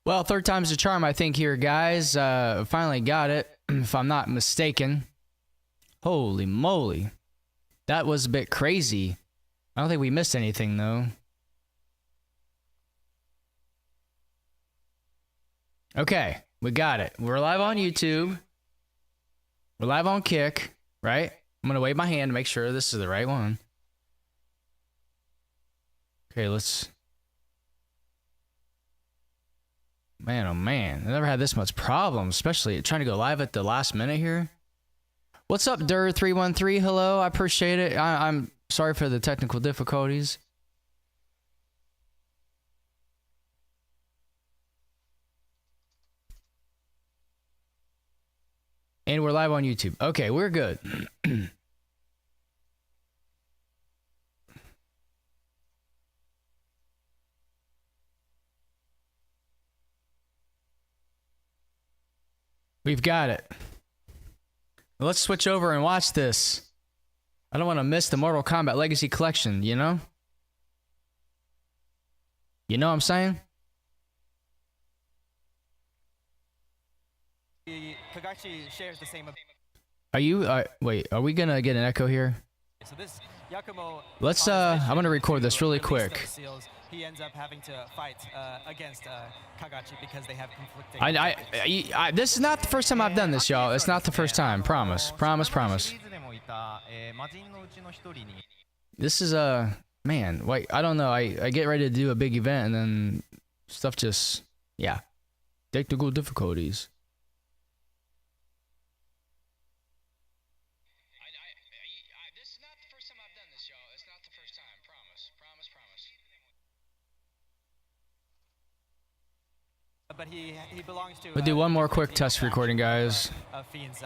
Well, third time's the charm, I think, here, guys. Finally got it, if I'm not mistaken. Holy moly. That was a bit crazy. I don't think we missed anything, though. Okay, we got it. We're live on YouTube. We're live on Kick, right? I'm going to wave my hand to make sure this is the right one. Okay, let's... Man, oh man, I never had this much problem, especially trying to go live at the last minute here. What's up, Dur313? Hello, I appreciate it. I'm sorry for the technical difficulties. And we're live on YouTube. Okay, we're good. We've got it. Let's switch over and watch this. I don't want to miss the Mortal Kombat Legacy Collection, you know? You know what I'm saying? Kagashi shares the same. Are you, wait, are we gonna get an echo here? So this Yakumo, Let's, I'm gonna record this really quick. He ends up having to fight against Kagashi because they have conflicting. This is not the first time I've done this, y'all. It's not the first time. Promise. Promise, promise. This is man, wait, I don't know. I get ready to do a big event and then stuff just, yeah. Technical difficulties. This is not the first time I've done this, y'all. It's not the first time. Promise. Promise, promise. But he belongs to. We'll do one more quick test recording, guys. Fiends,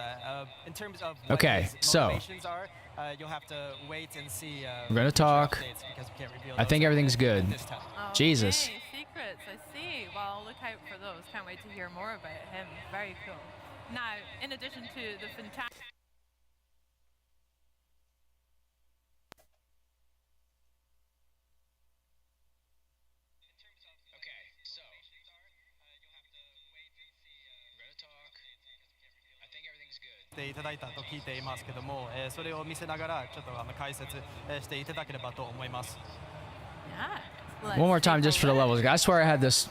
in terms of okay, so you'll have to wait and see. We're gonna talk. I think everything's good. Jesus. Okay, secrets, I see. Well, look out for those. Can't wait to hear more about him. Very cool. Now, in addition to the fantastic. One more time just for the levels. I swear I had this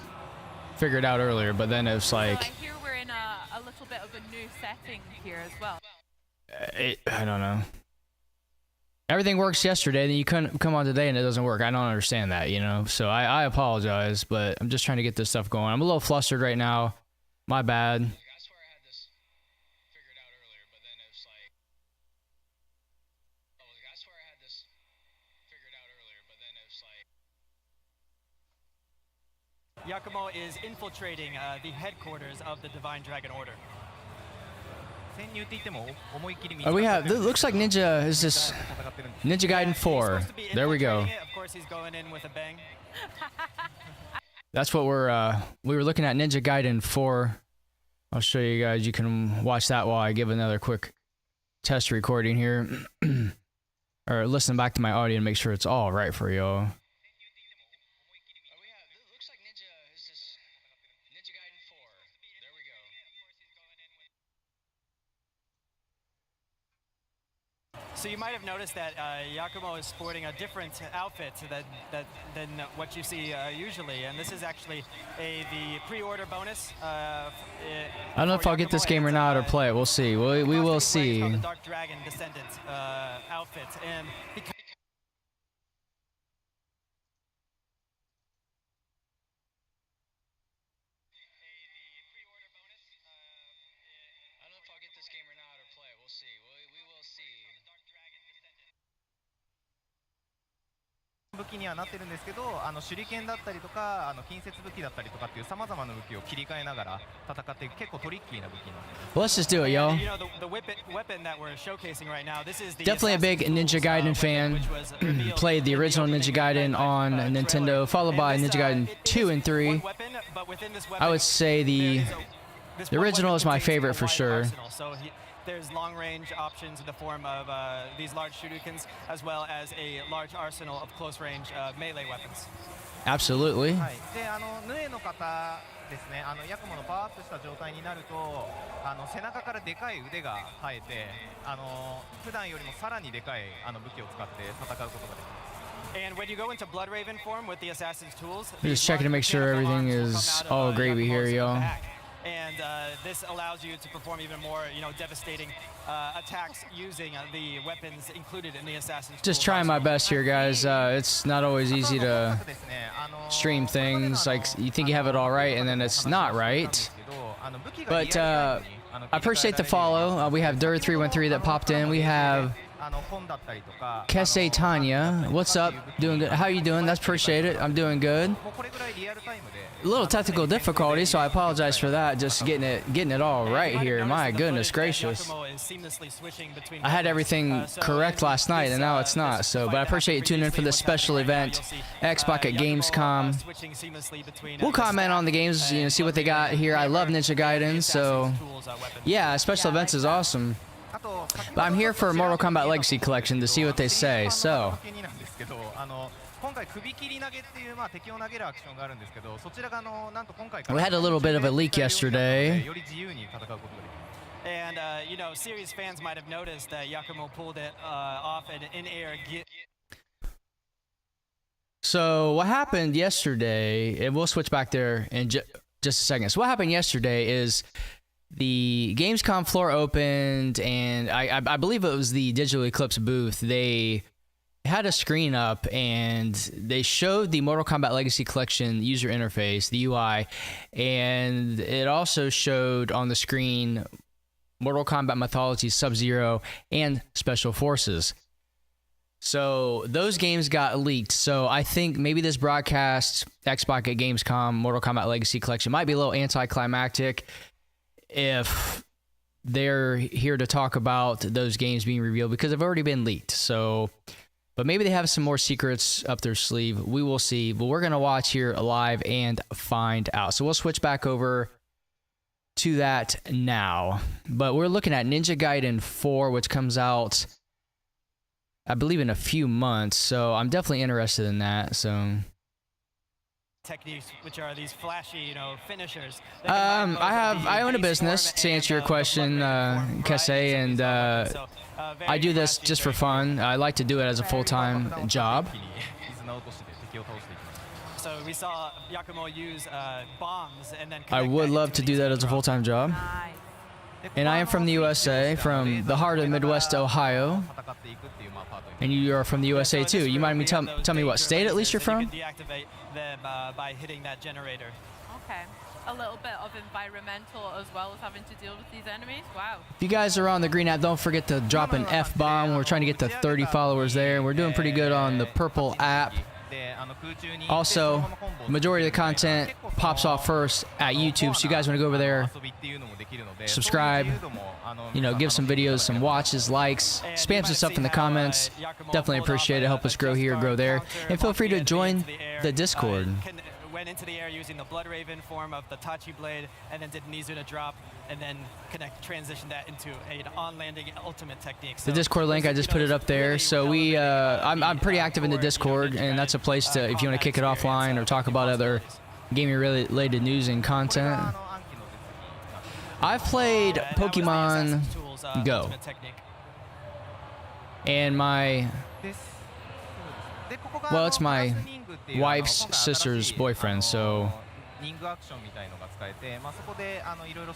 figured out earlier, but then it was like... So I hear we're in a little bit of a new setting here as well. I don't know. Everything works yesterday, then you couldn't come on today and it doesn't work. I don't understand that, you know? So I apologize, but I'm just trying to get this stuff going. I'm a little flustered right now. My bad. Yakumo is infiltrating the headquarters of the Divine Dragon Order. Oh, we have. Looks like Ninja is this Ninja Gaiden 4. There we go. Of course, he's going in with a bang. That's what we were looking at, Ninja Gaiden 4. I'll show you guys. You can watch that while I give another quick test recording here, or listen back to my audio and make sure it's all right for y'all. So you might have noticed that Yakumo is sporting a different outfit than what you see usually, and this is actually the pre-order bonus. I don't know if I'll get this game or not, or play it. We'll see. We will see. The Dark Dragon Descendant outfit, and because Well, let's just do it, y'all. you know, the weapon that we're showcasing right now, this is the Definitely a big Ninja Gaiden fan. Played the original Ninja Gaiden on Nintendo, followed by Ninja Gaiden 2 and 3. I would say the original is my favorite for sure. there's long-range options in the form of these large shurikens, as well as a large arsenal of close-range melee weapons. Absolutely. はい、でヌエの方ですね、ヤクモのパワーアップした状態になると背中からでかい腕が生えて普段よりもさらにでかい武器を使って戦うことができます。 And when you go into Blood Raven form with the assassin's tools, Just checking to make sure everything is all gravy here, yo. And this allows you to perform even more, devastating attacks using the weapons included in the assassin's. Just trying my best here, guys. It's not always easy to stream things. Like you think you have it all right, and then it's not right. But I appreciate the follow. We have Dur313 that popped in. We have Kese Tanya. What's up? Doing good. How you doing? That's appreciated. I'm doing good. A little technical difficulty, so I apologize for that. Just getting it all right here. My goodness gracious. I had everything correct last night, and now it's not. So, but I appreciate you tuning in for this special event, Xbox at Gamescom. We'll comment on the games, see what they got here. I love Ninja Gaiden, so yeah, special events is awesome. But I'm here for Mortal Kombat Legacy Collection to see what they say. So. 今回首切り投げっていう敵を投げるアクションがあるんですけど、そちらがなんと今回 We had a little bit of a leak yesterday. より自由に戦うことができます。 And series fans might have noticed that Yakumo pulled it off an in-air. So what happened yesterday, and we'll switch back there in just a second. So what happened yesterday is the Gamescom floor opened, and I believe it was the Digital Eclipse booth. They had a screen up and they showed the Mortal Kombat Legacy Collection user interface, the UI, and it also showed on the screen Mortal Kombat Mythology, Sub-Zero, and Special Forces. So those games got leaked. So I think maybe this broadcast, Xbox at Gamescom, Mortal Kombat Legacy Collection, might be a little anticlimactic if they're here to talk about those games being revealed because they've already been leaked. So, but maybe they have some more secrets up their sleeve. We will see. But we're going to watch here live and find out. So we'll switch back over to that now. But we're looking at Ninja Gaiden 4, which comes out, I believe, in a few months. So I'm definitely interested in that. So Techniques, which are these flashy, finishers. I own a business, to answer your question, Kese, and I do this just for fun. I like to do it as a full-time job. So we saw Yakumo use bombs and then I would love to do that as a full-time job. And I am from the USA, from the heart of Midwest Ohio. And you are from the USA too. You mind me tell me what state at least you're from? You can deactivate them by hitting that generator. Okay. A little bit of environmental as well as having to deal with these enemies. Wow. If you guys are on the green app, don't forget to drop an F-bomb. We're trying to get to 30 followers there. We're doing pretty good on the purple app. Also, the majority of the content pops off first at YouTube, so you guys want to go over there, subscribe, give some videos, some watches, likes, spam some stuff in the comments. Definitely appreciate it. Help us grow here, grow there. And feel free to join the Discord. Went into the air using the Blood Raven form of the Tachi blade, and then did Nizuna drop, and then transition that into an on-landing ultimate technique. So the Discord link, I just put it up there. So I'm pretty active in the Discord, and that's a place to, if you want to kick it offline or talk about other gaming-related news and content. I've played Pokemon Go, and it's my wife's sister's boyfriend, so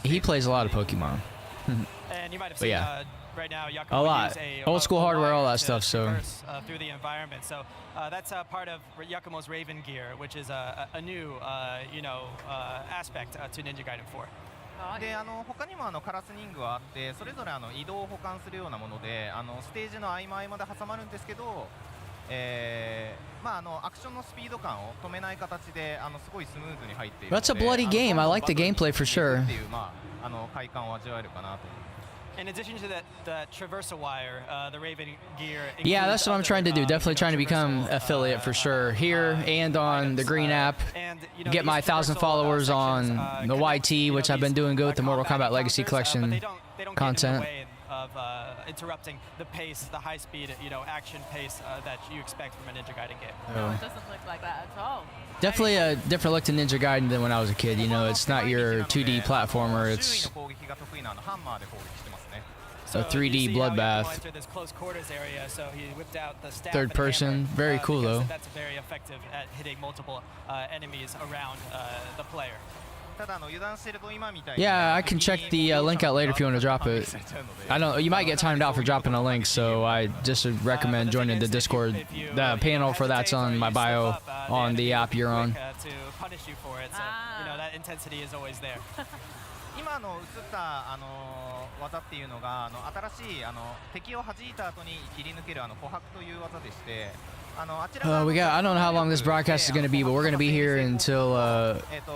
he plays a lot of Pokemon. But yeah, right now, a lot. Old school hardware, all that stuff. So through the environment, so that's part of Yakumo's Raven gear, which is a new aspect to Ninja Gaiden 4. で他にもカラスリングはあってそれぞれ移動を補完するようなものでステージの合間合間で挟まるんですけど、アクションのスピード感を止めない形ですごいスムーズに入っているので That's a bloody game. I like the gameplay for sure. っていう快感を味わえるかなと。 In addition to that traversal wire, the Raven gear. Yeah, that's what I'm trying to do. Definitely trying to become affiliate for sure here and on the Green app. Get my 1,000 followers on the YT, which I've been doing good with the Mortal Kombat Legacy Collection content. of interrupting the pace, the high-speed, action pace that you expect from a Ninja Gaiden game. No, it doesn't look like that at all. Definitely a different look to Ninja Gaiden than when I was a kid. It's not your 2D platformer. It's a 3D bloodbath. Third person, very cool though. That's very effective at hitting multiple enemies around the player. Yeah, I can check the link out later if you want to drop it. I don't. You might get timed out for dropping a link, so I just would recommend joining the Discord. The panel for that's on my bio on the app you're on. To punish you for it, so that intensity is always there. 今映った技っていうのが新しい敵を弾いた後に切り抜ける琥珀という技でして I don't know how long this broadcast is going to be, but we're going to be here until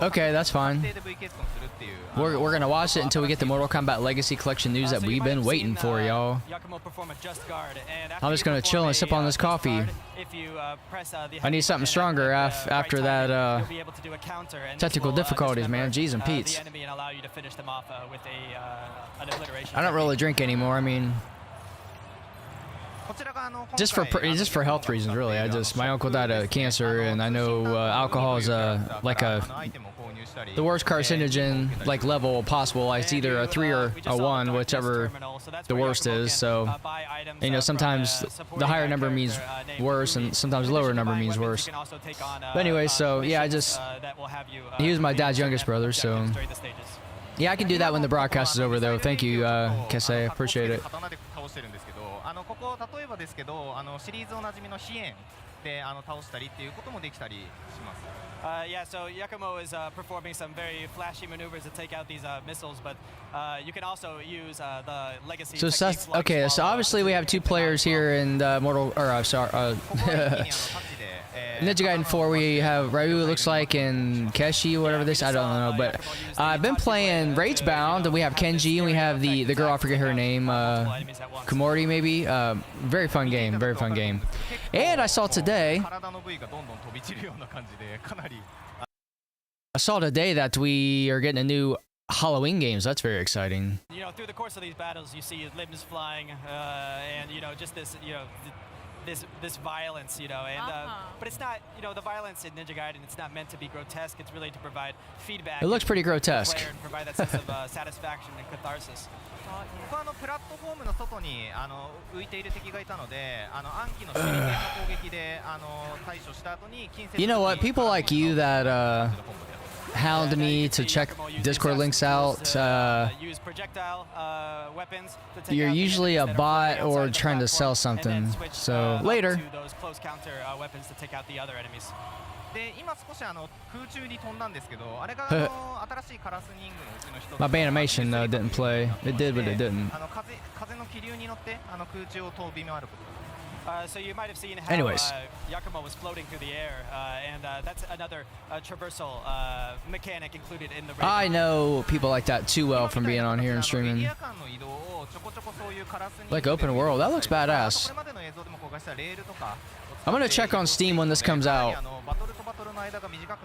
okay, that's fine. We're going to watch it until we get the Mortal Kombat Legacy Collection news that we've been waiting for, y'all. I'm just going to chill and sip on this coffee. I need something stronger after that technical difficulties, man. Jeez and Pete's. I don't really drink anymore. I mean, just for health reasons, really. My uncle died of cancer, and I know alcohol is like the worst carcinogen level possible. It's either a 3 or a 1, whichever the worst is. So, sometimes the higher number means worse, and sometimes the lower number means worse. But anyway, so yeah, he was my dad's youngest brother, so yeah, I can do that when the broadcast is over, though. Thank you, Kesei. Appreciate it. ここ例えばですけどシリーズおなじみの飛燕で倒したりっていうこともできたりします。Yeah, so Yakumo is performing some very flashy maneuvers to take out these missiles, but you can also use the legacy. So Seth, okay, so obviously we have 2 players here in Ninja Gaiden 4. We have Ryu, it looks like, and Keshi, whatever this, I don't know, but I've been playing Ragebound, and we have Kenji, and we have the girl, I forget her name, Komori maybe. Very fun game, very fun game. And I saw today that we are getting a new Halloween game, so that's very exciting. Through the course of these battles, you see limbs flying, and just this, this violence, but it's not, the violence in Ninja Gaiden, it's not meant to be grotesque. It's really to provide feedback. It looks pretty grotesque. And provide that sense of satisfaction and catharsis. 僕プラットフォームの外に浮いている敵がいたので暗記の守備系の攻撃で対処した後に近接 You know what? People like you that hound me to check Discord links out. You're usually a bot or trying to sell something. So later. で今少し空中に飛んだんですけどあれが新しいカラスニングのうちの一つ My animation didn't play. It did, but it didn't. 風の気流に乗って空中を飛び回ること。 So you might have seen how Yakumo was floating through the air, and that's another traversal mechanic included in the raid. I know people like that too well from being on here and streaming. Like open world, that looks badass. I'm gonna check on Steam when this comes out.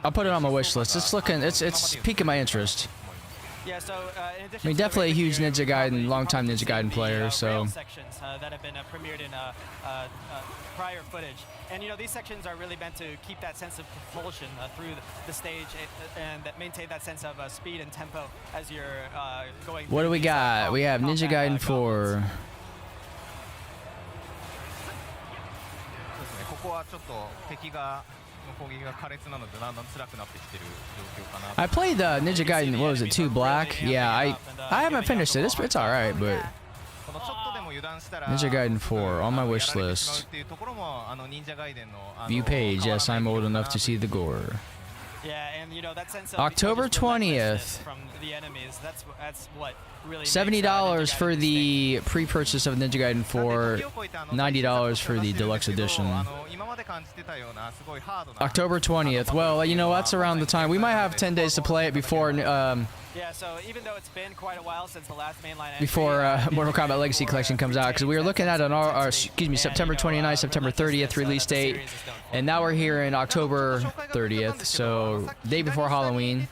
I'll put it on my wish list. It's piquing my interest. Yeah, so I mean, definitely a huge Ninja Gaiden, long-time Ninja Gaiden player. So. Sections that have been premiered in prior footage, and these sections are really meant to keep that sense of propulsion through the stage and that maintain that sense of speed and tempo as you're going. What do we got? We have Ninja Gaiden 4. ここはちょっと敵が I played Ninja Gaiden, what was it, 2 Black? Yeah, I haven't finished it. It's alright, but Ninja Gaiden 4 on my wish list. View page, yes, I'm old enough to see the gore. Yeah, and that sense of October 20th. From the enemies, that's what really $70 for the pre-purchase of Ninja Gaiden 4, $90 for the deluxe edition. October 20th. Well, that's around the time. We might have 10 days to play it before Yeah, so even though it's been quite a while since the last mainline entry, before Mortal Kombat Legacy Collection comes out, because we were looking at an excuse me, September 29th, September 30th release date, and now we're here in October 30th, so day before Halloween.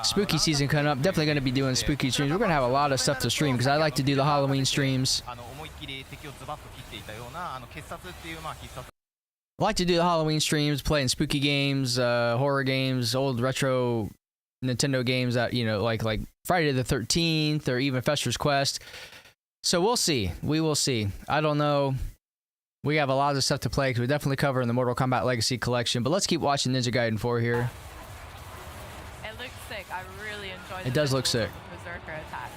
Spooky season coming up. Definitely going to be doing spooky streams. We're going to have a lot of stuff to stream because I like to do the Halloween streams. I like to do the Halloween streams, playing spooky games, horror games, old retro Nintendo games that, you know, like Friday the 13th or even Fester's Quest. So we'll see. We will see. I don't know. We have a lot of stuff to play because we definitely cover in the Mortal Kombat Legacy Collection. But let's keep watching Ninja Gaiden 4 here. It looks sick. I really enjoyed it. It does look sick. Berserker attack.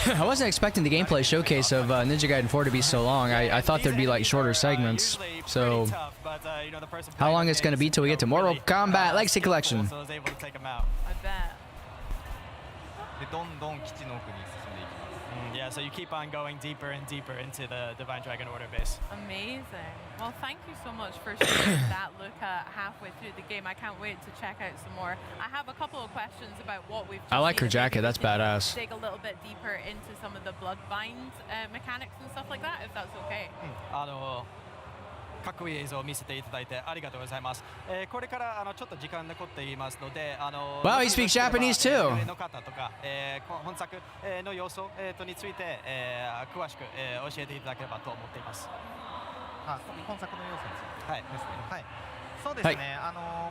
I wasn't expecting the gameplay showcase of Ninja Gaiden 4 to be so long. I thought there'd be like shorter segments. So how long it's going to be till we get to Mortal Kombat Legacy Collection? I bet. Yeah, so you keep on going deeper and deeper into the Divine Dragon Order base. Amazing. Well, thank you so much for sharing that look halfway through the game. I can't wait to check out some more. I have a couple of questions about what we've just I like her seen. jacket. That's badass. Dig a little bit deeper into some of the bloodbind mechanics and stuff like that, if that's okay. かっこいい映像を見せていただいてありがとうございます。これからちょっと時間残っていますので、Wow, he speaks Japanese too. の方とか、本作の要素について、詳しく、教えていただければと思っています。本作の要素について。はい。ですね。はい。そうですね。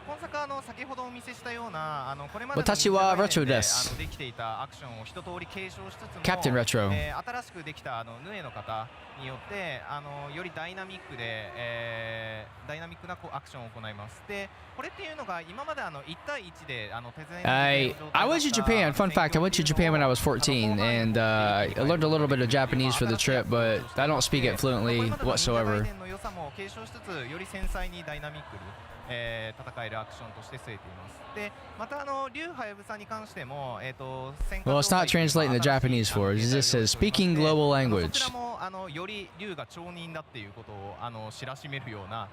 今作先ほどお見せしたようなこれまでの私はレトロです。できていたアクションを一通り継承しつつも、キャプテンレトロ。新しくできたヌエの方によってよりダイナミックで、ダイナミックなアクションを行います。で、これっていうのが今まで1対1でI went to Japan. Fun fact: I went to Japan when I was 14, and I learned a little bit of Japanese for the trip, but I don't speak it fluently whatsoever. 良さも継承しつつより繊細にダイナミックに、戦えるアクションとして据えています。で、また竜はやぶさに関してもWell, it's not translating the Japanese for us. It just says speaking global language. そちらもより竜が町人だっていうことを知らしめるような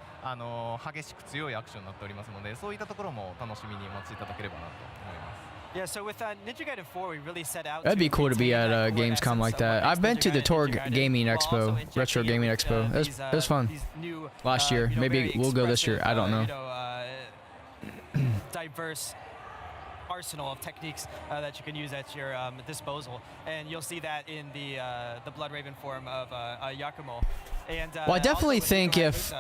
激しく強いアクションになっておりますので、そういったところも楽しみにお待ちいただければなと思います。Yeah, so with Ninja Gaiden 4, we really set out. That'd be cool to be at Gamescom like that. I've been to the Tour Gaming Expo, Retro Gaming Expo. It was fun last year. Maybe we'll go this year. I don't know. Diverse arsenal of techniques that you can use at your disposal, and you'll see that in the Blood Raven form of Yakumo. And well, I definitely think if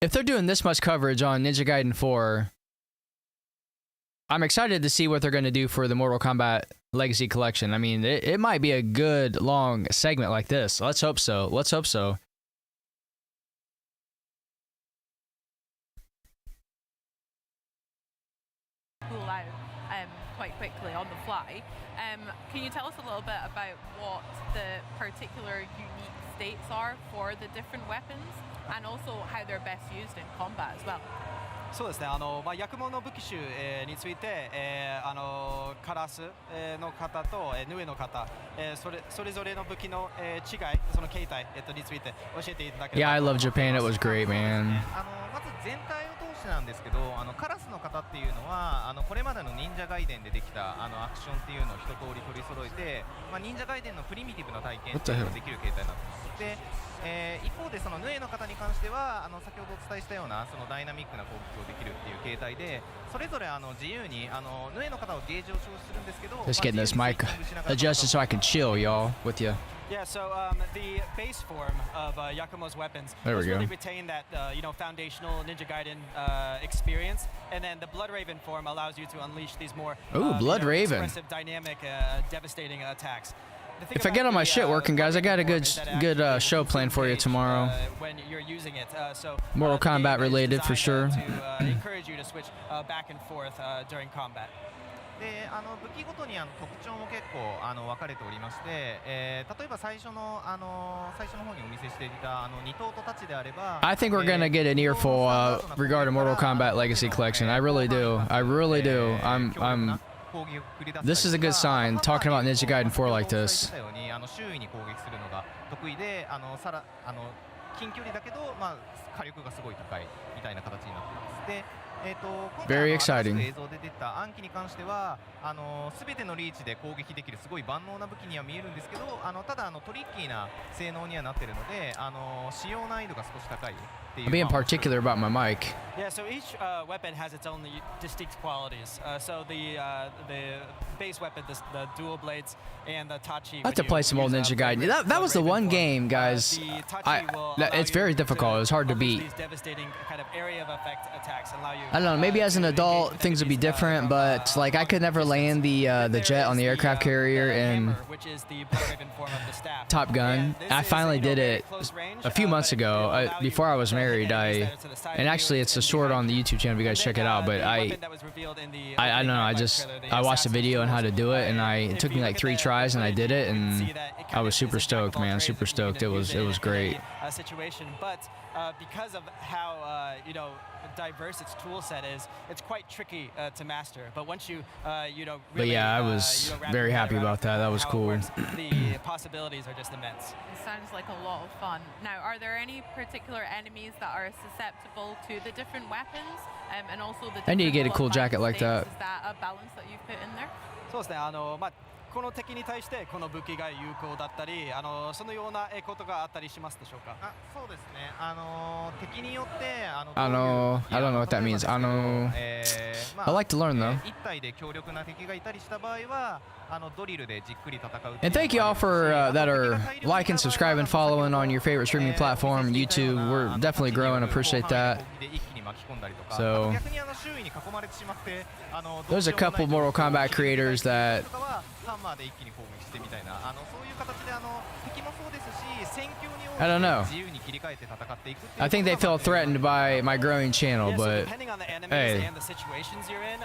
they're doing this much coverage on Ninja Gaiden 4. I'm excited to see what they're going to do for the Mortal Kombat Legacy Collection. I mean, it might be a good, long segment like this. Let's hope so. Let's hope so. Pull out quite quickly on the fly. Can you tell us a little bit about what the particular unique states are for the different weapons, and also how they're best used in combat as well? そうですね、薬物の武器種、について、カラス、の方と、ヌエの方、それぞれの武器の、違い、その形態、について教えていただければ。Yeah, I love Japan. It was great, man. まず全体を通してなんですけど、カラスの方っていうのはこれまでの忍者ガイデンでできたアクションっていうのを一通り取り揃えて、忍者ガイデンのプリミティブな体験っていうのができる形態になってます。で一方でそのヌエの方に関しては先ほどお伝えしたようなそのダイナミックな攻撃をできるっていう形態で、それぞれ自由にヌエの方はゲージを消費するんですけど、 Just getting this mic adjusted so I can chill, y'all, with you. Yeah, so the base form of Yakumo's weapons go. really retain that foundational Ninja Gaiden experience, and then the Blood Raven form allows you to unleash these more Blood Raven. expressive, dynamic, devastating attacks. If I get all my shit working, guys, I got a good show planned for you tomorrow. When you're using it, so Mortal Kombat related for sure. To encourage you to switch back and forth during combat. で武器ごとに特徴も結構分かれておりまして、例えば最初の方にお見せしていた2頭とタッチであれば I think we're gonna get an earful regarding Mortal Kombat Legacy Collection. I really do. I really do. This is a good sign, talking about Ninja Gaiden 4 like this. 周囲に攻撃するのが得意で近距離だけど火力がすごい高いみたいな形になっています。で今 Very 回新し exciting. く映像で出た暗記に関しては全てのリーチで攻撃できるすごい万能な武器には見えるんですけどただトリッキーな性能にはなっているので使用難易度が少し高いっていう I'm being particular about my mic. Yeah, so each weapon has its own distinct qualities. So the base weapon, the dual blades, and the tachi. I have to play some old Ninja Gaiden. That was the one game, guys. It's very difficult. It's hard to beat. These devastating kind of area of effect attacks allow you. I don't know. Maybe as an adult, things would be different, but like I could never land the jet on the aircraft carrier in which is the Blood Raven form of the staff. Top Gun. I finally did it a few months ago. Before I was married, and actually it's a short on the YouTube channel if you guys check it out. But I don't know. I watched a video on how to do it, and it took me like 3 tries, and I did it, and I was super stoked, man. Super stoked. It was great. Situation, but because of how diverse its tool set is, it's quite tricky to master. But once you really, But yeah, I was very happy about that. That was cool. The possibilities are just immense. It sounds like a lot of fun. Now, are there any particular enemies that are susceptible to the different weapons and also the I need to get a cool different jacket like that. Is that a balance that you've put in there? そうですね。この敵に対してこの武器が有効だったり、そのようなことがあったりしますでしょうか。そうですね。敵によって I don't know what that means. I like to learn though. 1体で強力な敵がいたりした場合はドリルでじっくり戦う。And thank you all for that are liking, subscribing, following on your favorite streaming platform, YouTube. We're definitely growing. Appreciate that. So there's a couple Mortal Kombat creators that I don't know. I think they feel threatened by my growing channel, but depending on the enemies hey. and the situations you're in,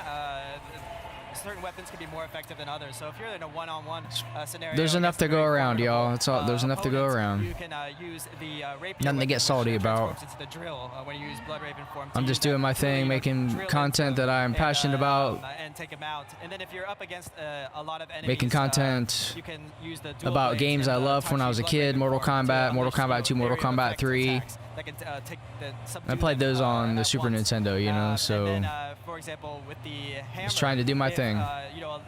certain weapons can be more effective than others. So if you're in a one-on-one scenario, There's enough to go around, y'all. There's enough to go around. You can use the rapier Nothing to get weapon, salty which about. transforms into the drill when you use Blood Raven form. I'm just doing my thing, making content that I'm passionate about. And take them out. And then if you're up against a lot of enemies, Making content you can use the dual about blades games and I loved when I was a Blood kid. Raven Mortal form to Kombat, Mortal unleash Kombat 2, Mortal area of Kombat effect 3. attacks that can I played those on the Super Nintendo, you know, and so then, for example, with the hammer, just trying to do my if, thing.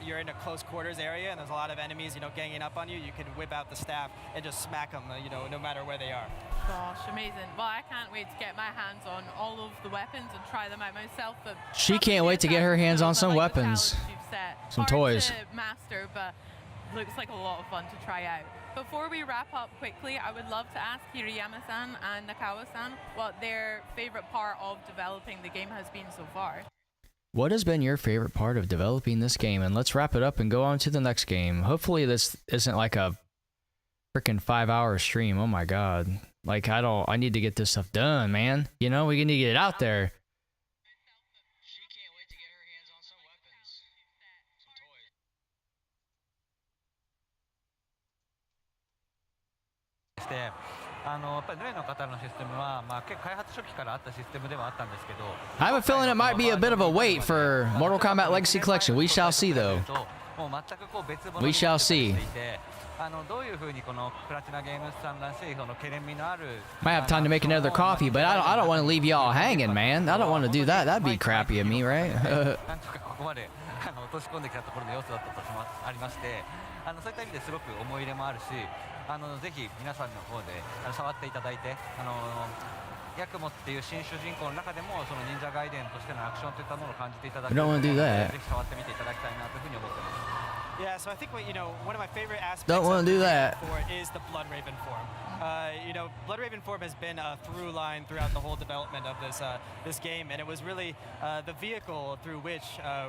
You're in a close quarters area and there's a lot of enemies, ganging up on you. You can whip out the staff and just smack them, no matter where they are. Gosh, amazing. Well, I can't wait to get my hands on all of the weapons and try them out myself. But She can't wait to get her hands on some weapons. Some Hard toys. to master, but looks like a lot of fun to try out. Before we wrap up quickly, I would love to ask Hirayama-san and Nakawa-san what their favorite part of developing the game has been so far. What has been your favorite part of developing this game? And let's wrap it up and go on to the next game. Hopefully this isn't like a freaking 5-hour stream. Oh my god. Like I need to get this stuff done, man. We need to get it out there. She can't wait to get her hands on some weapons. Some toys. やっぱりヌエの方のシステムは、結構開発初期からあったシステムではあったんですけど、 I have a feeling it might be a bit of a wait for Mortal Kombat Legacy Collection. We shall see, though. もう全く別物 We shall see. どういう風にこのプラチナゲームズさんらしいこのケレン味のある Might have time to make another coffee, but I don't want to leave y'all hanging, man. I don't want to do that. That'd be crappy of me, right? なんとかここまで落とし込んできたところの要素だったとありまして、そういった意味ですごく思い入れもあるし、ぜひ皆さんの方で触っていただいて、ヤクモっていう新主人公の中でもその忍者ガイデンとしてのアクションといったものを感じていただけるので、ぜひ触ってみていただきたいなというふうに思っています。Yeah, so I think one of my favorite aspects Don't want to do that. Is the Blood Raven form. Blood Raven form has been a through line throughout the whole development of this game, and it was really the vehicle through which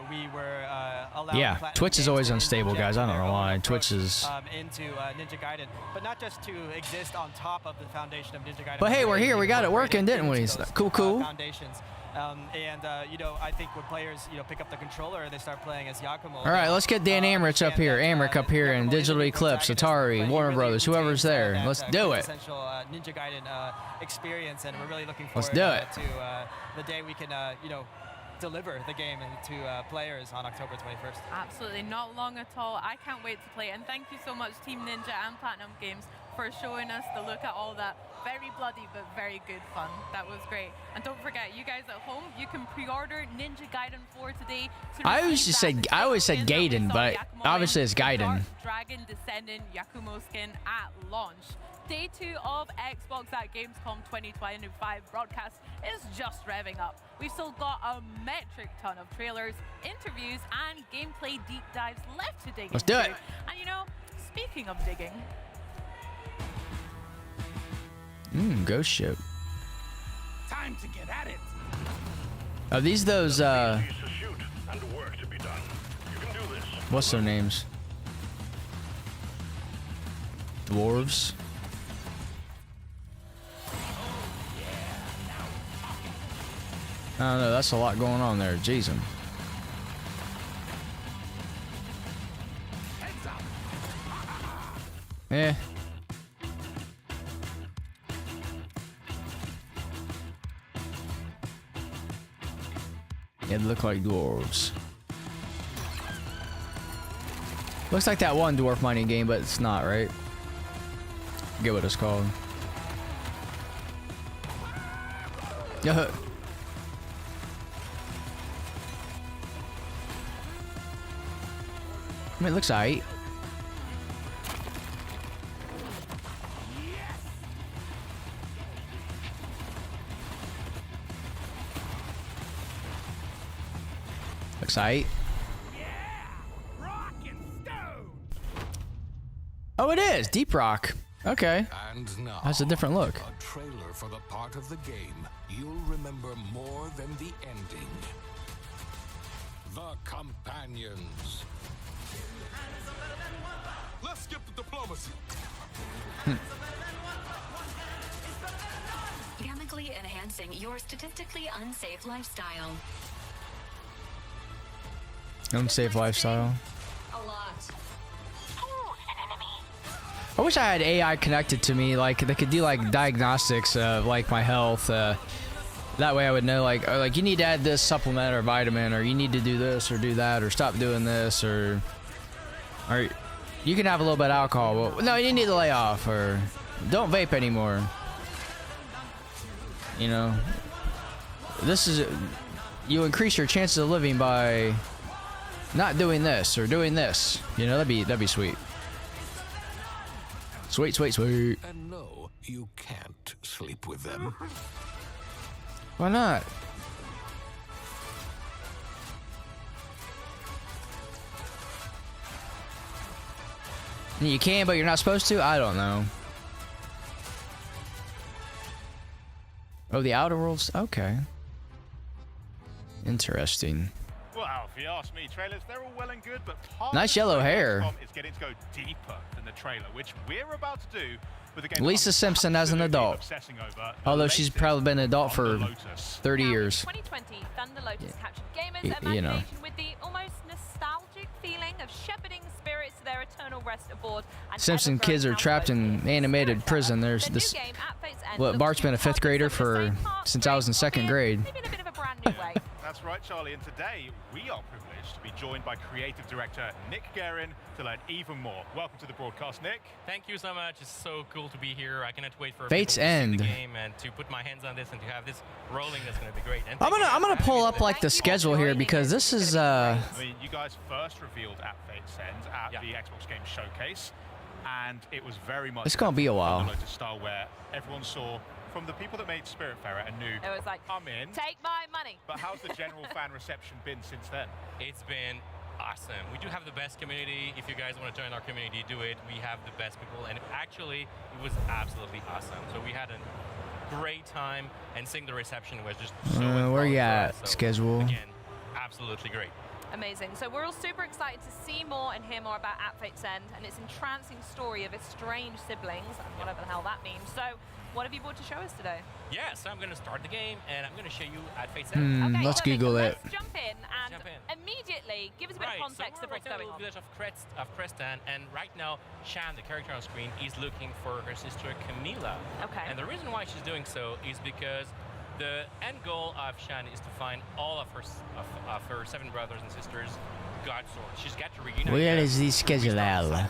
we were allowed. Yeah, Twitch is always unstable, guys. I don't know why. Twitch is. Into Ninja Gaiden, but not just to exist on top of the foundation of Ninja Gaiden. But hey, we're here. We got it working, didn't we? Cool. Foundations. I think when players, pick up the controller and they start playing as Yakumo. All right, let's get Dan Amrich up here. Amrich up here in Digital Eclipse, Atari, Warner Brothers, whoever's there. Let's do it. Essential Ninja Gaiden experience, and we're really looking Let's forward do it. to the day we can, deliver the game to players on October 21st. Absolutely, not long at all. I can't wait to play it. And thank you so much, Team Ninja and Platinum Games, for showing us the look at all that very bloody but very good fun. That was great. And don't forget, you guys at home, you can pre-order Ninja Gaiden 4 today. I always said Gaiden, but obviously it's Gaiden. Dragon Descendant Yakumo skin at launch. Day 2 of Xbox at Gamescom 2025 broadcast is just revving up. We've still got a metric ton of trailers, interviews, and gameplay deep dives left to dig Let's into. do it. And you know, speaking of digging, Ghost ship. Time to get at it. Are these those what's their names? Dwarves? I don't know, that's a lot going on there. Jeez. Yeah. It look like dwarves. Looks like that one dwarf mining game, but it's not, right? Forget what it's called. Yeah. I mean, it looks alright. Looks alright. Oh, it is Deep Rock. Okay. And now, that's a different look. A trailer for the part of the game you'll remember more than the ending. The Companions. Let's skip the diplomacy. Chemically enhancing your statistically unsafe lifestyle. Unsafe lifestyle. A lot. I wish I had AI connected to me, like they could do like diagnostics of like my health. That way I would know like you need to add this supplement or vitamin, or you need to do this or do that, or stop doing this, or you can have a little bit of alcohol. But no, you need to lay off, or don't vape anymore. You know, this is you increase your chances of living by not doing this or doing this. You know, that'd be sweet. Sweet, sweet, sweet. And no, you can't sleep with them. Why not? You can, but you're not supposed to? I don't know. Oh, the Outer Worlds? Okay. Interesting. Well, if you ask me, trailers, they're all well and good, but part Nice of yellow the hair. Gamescom is getting to go deeper than the trailer, which we're about to do with the game. Lisa Simpson as an adult. Although she's probably been an adult for 30 years. 2020, Thunder Lotus captured gamers' You know. imagination with the almost nostalgic feeling of shepherding spirits to their eternal rest aboard. an Simpson ever-growing kids are trapped in houseboat. animated prison. There's The new this. game at Fate's End What, looks Bart's been a to fifth grader parts of the for same heart, since I was in straight second on grade. Maybe in a bit of a brand new way. That's right, Charlie, and today we are privileged to be joined by creative director Nick Guerin to learn even more. Welcome to the broadcast, Nick. Thank you so much. It's so cool to be here. I cannot wait for Fate's people to see End. the game and to put my hands on this and to have this rolling. That's going to be great. And I'm gonna pull up like the schedule here because this is I mean, you guys first revealed at Fate's End at Yeah. the Xbox Games Showcase, and it was very much It's gonna be a while. Thunder Lotus style where everyone saw from the people that made Spiritfarer and knew It was like, I'm in. take my money. But how's the general fan reception been since then? it's been awesome. We do have the best community. If you guys want to join our community, do it. We have the best people, and actually, it was absolutely awesome. So we had a great time, and seeing the reception was just so where you enthralling for at? us. So, Schedule. Again, absolutely great. Amazing. So we're all super excited to see more and hear more about At Fate's End and its entrancing story of estranged siblings, and whatever the hell that means. So what have you brought to show us today? Yeah, so I'm going to start the game, and I'm going to show you at Fate's End. Okay, let's perfect. Google it. Let's jump in and Jump in. immediately give us a bit Right, of context so of we're what's right now going in on. the village of Crestan, and right now, Shan, the character on screen, is looking for her sister Camila. Okay. And the reason why she's doing so is because the end goal of Shan is to find all of her 7 brothers and sisters' god swords. She's got to reunite Where them, is the restart schedule? the cycle.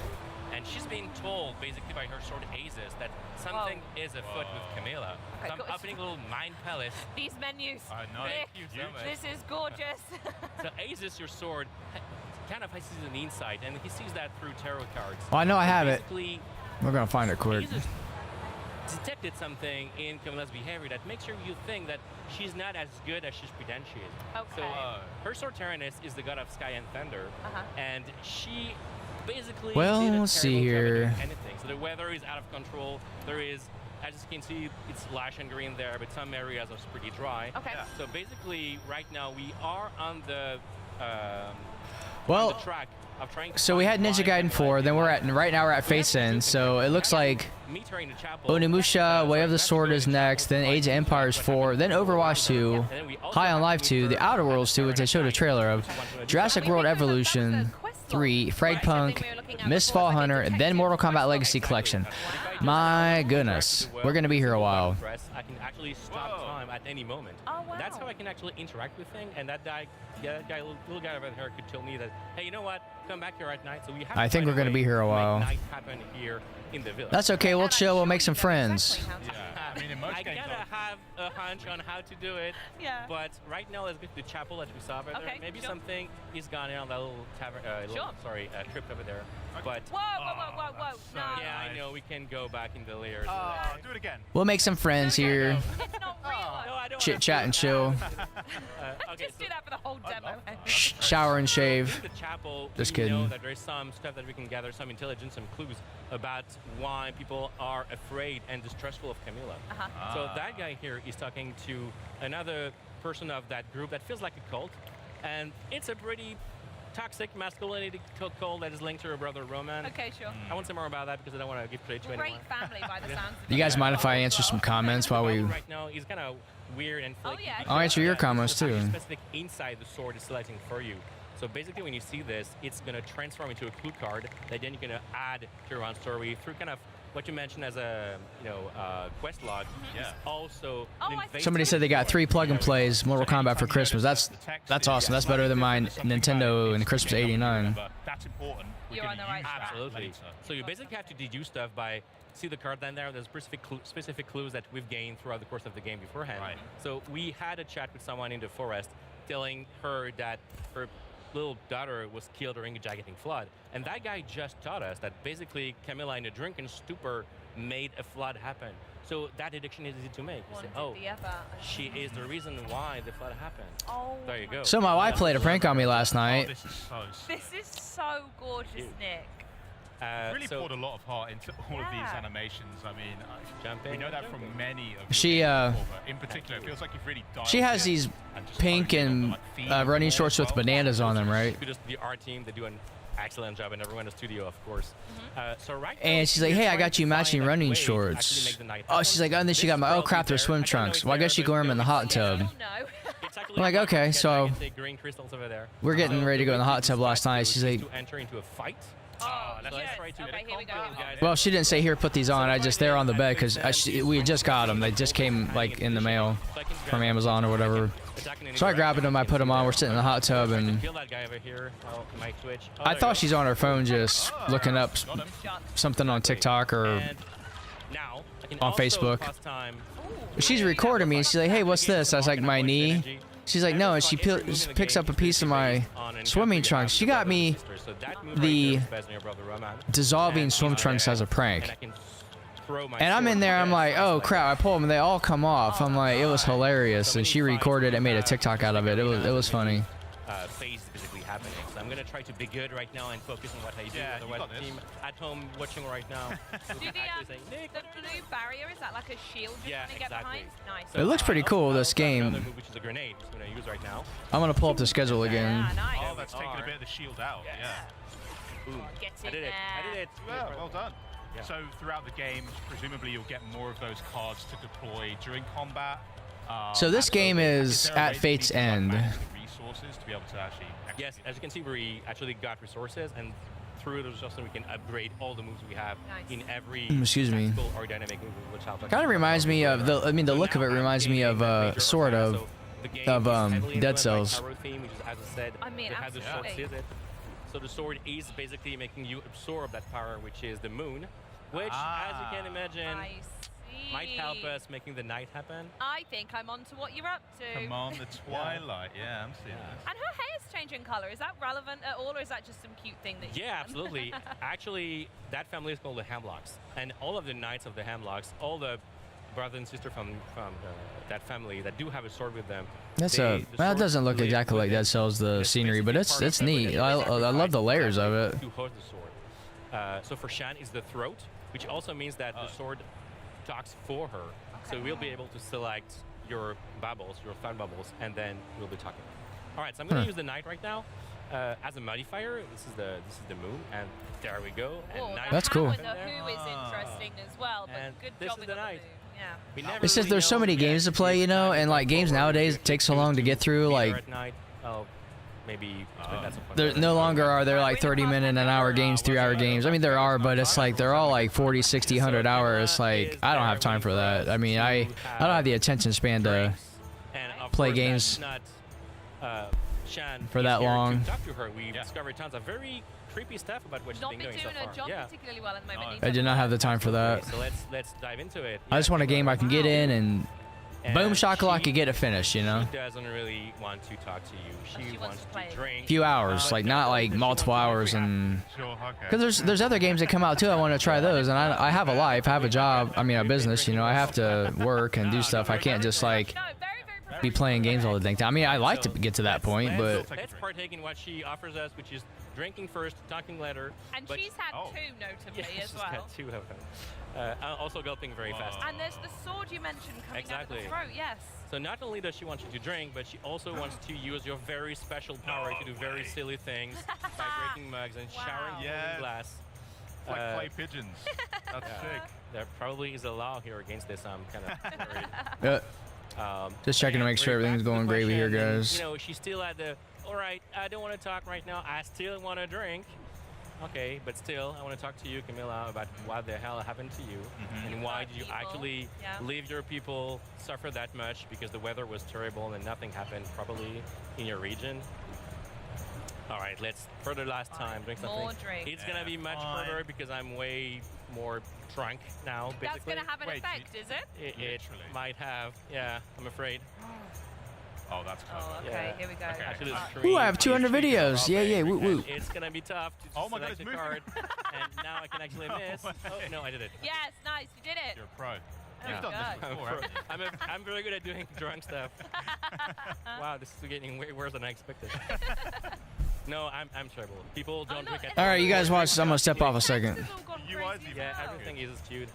and she's being told basically by her sword Aces that something is afoot with Camilla. Okay, Some good. opening little mind palace. These menus. I know. Nick, Thank you so much. this is gorgeous. So Aces, your sword, kind of sees an insight, and he sees that through tarot cards. Well, I know I have it. Basically, We're gonna find it quick. Aces detected something in Camilla's behavior that makes you think that she's not as good as she's pretend she is. Okay. So her sword Tyrannus is the god of sky and thunder, and she basically Well, did a let's see terrible job at doing here. anything. So the weather is out of control. There is, as you can see, it's lush and green there, but some areas are pretty dry. Okay. So basically, right now we are on the Well, track of trying to so we had find Ninja why Gaiden 4, then we're at right now we're at Face End. So it looks like meet her in the chapel. Onimusha, Way of the Sword is next, then Age of Empires 4, then Overwatch 2, High on Life 2, The Outer Worlds 2, which they showed a trailer of, Jurassic World Evolution 3, Fragpunk, Mistfall Hunter, and then Mortal Kombat Legacy Collection. My goodness, we're gonna be here a while. I can actually stop time at any moment. Oh, wow. That's how I can actually interact with things. And that guy, little guy over there, could tell me that, hey, you know what? Come back here at night. So we have. I to think find we're gonna way be here a to make while. night happen here in the village. That's okay, we'll chill, we'll make some friends. I mean, in most I games, gotta have a hunch on how to do it. Yeah. But right now, let's go to the chapel that we saw over there. Okay, Maybe sure. something is gone in on that little tavern, crypt over there. But Whoa, whoa, whoa, whoa, whoa. No. yeah, I know we can go back in the layers. do it again. We'll make some friends here. It's not real. No, I don't Chit wanna chat do and that. chill. Okay, Just do that for the whole demo. Shower and shave. in the chapel, Just we know kidding. that there's some stuff that we can gather, some intelligence, some clues about why people are afraid and distrustful of Camilla. So that guy here is talking to another person of that group that feels like a cult, and it's a pretty toxic masculinity cult that is linked to her brother Roman. Okay, sure. I won't say more about that because I don't want to give credit to anyone. Great family by the sounds of You guys mind if I answer some comments while we... Right now, he's kind of weird and flaky. yeah, I'll answer your comments There's too. actually specific inside the sword is selecting for you. So basically, when you see this, it's going to transform into a clue card that then you're going to add to your own story through kind of what you mentioned as a quest log. Is also an invasive Somebody said they got 3 plug-and-plays Mortal Kombat for Christmas. That's awesome. That's better than my Nintendo in Christmas '89. That's important. You're on the right track. Absolutely. So you basically have to deduce stuff by see the card down there. There's specific clues that we've gained throughout the course of the game beforehand. Right. So we had a chat with someone in the forest telling her that her little daughter was killed during a gigantic flood. And that guy just taught us that basically Camilla in a drunken stupor made a flood happen. So that deduction is easy to make. You say, oh, she is the reason why the flood happened. Oh, there you go. So my wife played a prank on me last night. This is so sick. This is so gorgeous, Nick. Really poured a lot of heart into all of these animations. I mean, we know that from many of She, your games before, but in particular, it feels like you've really dialed She has in these and just pink honed in on and the, theme of running it shorts as with well. bananas on them, right? Kudos to the art team. They do an excellent job, and everyone in the studio, of course. So right now, And she's like, hey, I got you we're trying matching to find a running way to actually shorts. make the night Oh, she's like, oh, and then she got my, oh crap, they're swim trunks. Well, I guess you can wear them in the hot tub. No. I'm like, okay, so green crystals over there. we're getting ready to go in the hot tub last night. She's like, to enter into a fight. Oh, So let's try to okay, here we go. guys. well, she didn't say here, put these on. I just, they're on the bed because we just got them. They just came like in the mail from Amazon or whatever. So I grabbed them, I put them on. We're sitting in the hot tub, and Kill that guy over here. Oh, my Twitch. Oh, I there you thought go. she's on her phone just looking up something on TikTok or And now, I can on also Facebook. pass time. She's recording me, and she's like, hey, what's this? I was like, my knee. She's like, no, and she picks up a piece of my swimming trunks. She got me the dissolving swim trunks as a prank. And I'm in there, I'm like, oh crap, I pull them and they all come off. I'm like, it was hilarious. And she recorded and made a TikTok out of it. It was funny. Phase physically happening. So I'm gonna try to be good right now and focus on what I do. Yeah, Otherwise, you got the this. team at home watching right now. Do the blue barrier, is that like a shield you're Yeah, trying to get exactly. behind? Nice. It looks pretty cool, this game. Another move, which is a grenade, which I'm gonna use right now. I'm gonna pull up the schedule again. Yeah, nice. Oh, that's taking a bit of the shield out. Yeah. Boom. Get I in did it. I there. did it. Yeah, well done. Yeah. So throughout the game, presumably you'll get more of those cards to deploy during combat. So this game is there a way at that Fate's you can, like, End. manage the resources to be able to actually Yes, as you can see, we actually got resources, and through those resources, we can upgrade all the moves we have in every Excuse me. tactical or dynamic move, which helps. Kind of reminds me of the. I mean, the look of it reminds me of sort of Dead Cells. I mean, they have the short absolutely. scissors. So the sword is basically making you absorb that power, which is the moon, which, as you can imagine, I see. might help us making the night happen. I think I'm on to what you're up to. Come on, the twilight. Yeah, I'm seeing this. And her hair's changing color. Is that relevant at all, or is that just some cute thing that you've Yeah, done? absolutely. Actually, that family is called the Hemlocks, and all of the knights of the Hemlocks, all the brother and sister from that family that do have a sword with them. That's the that sword doesn't look lives exactly like within that sells the this scenery, but specific it's part of neat. the I love the layers of it. To hold the sword. So for Shan is the throat, which also means that the sword talks for her. So we'll be able to select your bubbles, your fun bubbles, and then we'll be talking. All right, so I'm going to use the knight right now as a modifier. This is the moon, and there we go. Whoa, And the knight That's how cool. and the who is interesting as well, but And good this job is with the the knight. moon. Yeah. We never It's just really there's so know many yet games to if play, you know, time and is like games forward nowadays if take so you long to choose get through. be there Like at night, oh, maybe spend that some fun there with it. no longer are there like 30-minute and an hour games, 3-hour games. I mean there are, but it's like they're all like 40, 60, 100 hours. It's like I don't have time for that. I mean I don't have the attention span to Drinks, and of play course, games that's not, Shan for is that here long. To talk to her. We've discovered tons of very creepy stuff about what she's Not been been doing doing so far. her job Yeah. particularly well at the moment. I did not have the time for that. Okay, so let's dive into it. I just want a game I can get in and boom And shakalaka she- get it finished, you know. She doesn't really want to talk to you. She wants to play. drink. Few hours, like not like multiple hours, and Sure, okay. because there's other games that come out too. I want to try those, and I have a life, I have a job. I mean a business, you know. I have to work and do stuff. I can't just like No, very be playing games all the dang time. I mean I like to get to that point, but Let's partake in what she offers us, which is drinking first, talking later. And but she's had two, notably, yeah, as she's well. got two of them. Also gulping very fast. And there's the sword you mentioned coming out of Exactly. the throat, yes. So not only does she want you to drink, but she also wants to use your very special power to do very silly things by breaking mugs and showering Yes. falling glass. It's like clay pigeons. That's sick. There probably is a law here against this. I'm kind of worried. just checking to make sure everything's going gravy here, guys. You know, she's still at the, all right, I don't want to talk right now. I still want to drink. Okay, but still, I want to talk to you, Camilla, about what the hell happened to you and why did you People, actually yeah. leave your people suffer that much because the weather was terrible and nothing happened probably in your region. All right, let's, for the last time, drink something. More drink. It's going to be much Fine. harder because I'm way more drunk now, basically. That's going to have an Wait, effect, is it? It Literally. might have, yeah, I'm afraid. Oh, that's clever. Oh, okay, here we go. Actually, the Ooh, screen I have 200 is videos. Yeah, yeah, woo, woo. It's gonna be tough to Oh my God, select it's a moving. card, and now I can actually miss. Oh no, I did it. Yes, nice, you did it. You're a pro. Oh, You've done God. this before, haven't you? I'm very good at doing drunk stuff. Wow, this is getting way worse than I expected. No, I'm terrible. People don't drink at All right, you guys watch. I'm gonna step off a second. It's all gone You crazy are as the- Yeah, well. everything is skewed.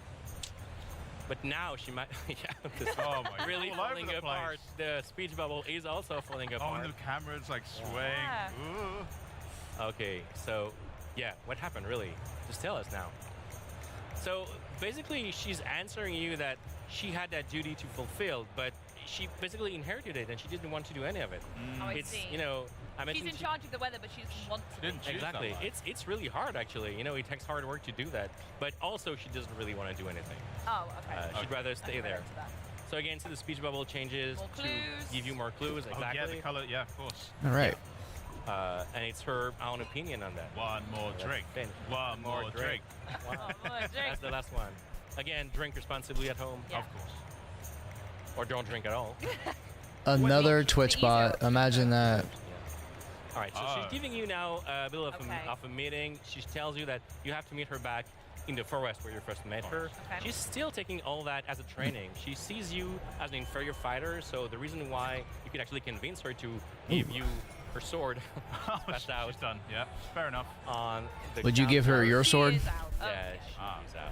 But now she might. Yeah, this is Oh my really all over falling the apart. place. The speech bubble is also falling Oh, apart. and the camera's like swaying. Yeah. Ooh. Okay, so yeah, what happened really? Just tell us now. So basically, she's answering you that she had that duty to fulfill, but she basically inherited it and she didn't want to do any of it. Oh, I It's, see. you know, I She's in mentioned charge of the weather, but she doesn't want to. Didn't choose exactly. that one. It's really hard actually. You know, it takes hard work to do that, but also she doesn't really want to do anything. Oh, okay. She'd rather stay there. So again, so the speech bubble changes More to clues. give you more clues. Oh, Exactly. yeah, the color. Yeah, of course. All right. And it's her own opinion on that. One more That's drink. Finn. One more drink. Wow. That's the last one. Again, drink responsibly at home. Yeah. Of course. Or don't drink at all. Another Twitch bot. Imagine that. All right, so Ah. she's giving you now a bit of, Okay. of a meeting. She tells you that you have to meet her back in the forest where you first met her. Okay. She's still taking all that as a training. She sees you as an inferior fighter, so the reason why you could actually convince her to give you her sword passed out She's done. Yeah, fair enough. on the Would you give her your She sword? is out. Oh, Yeah, okay. she's out.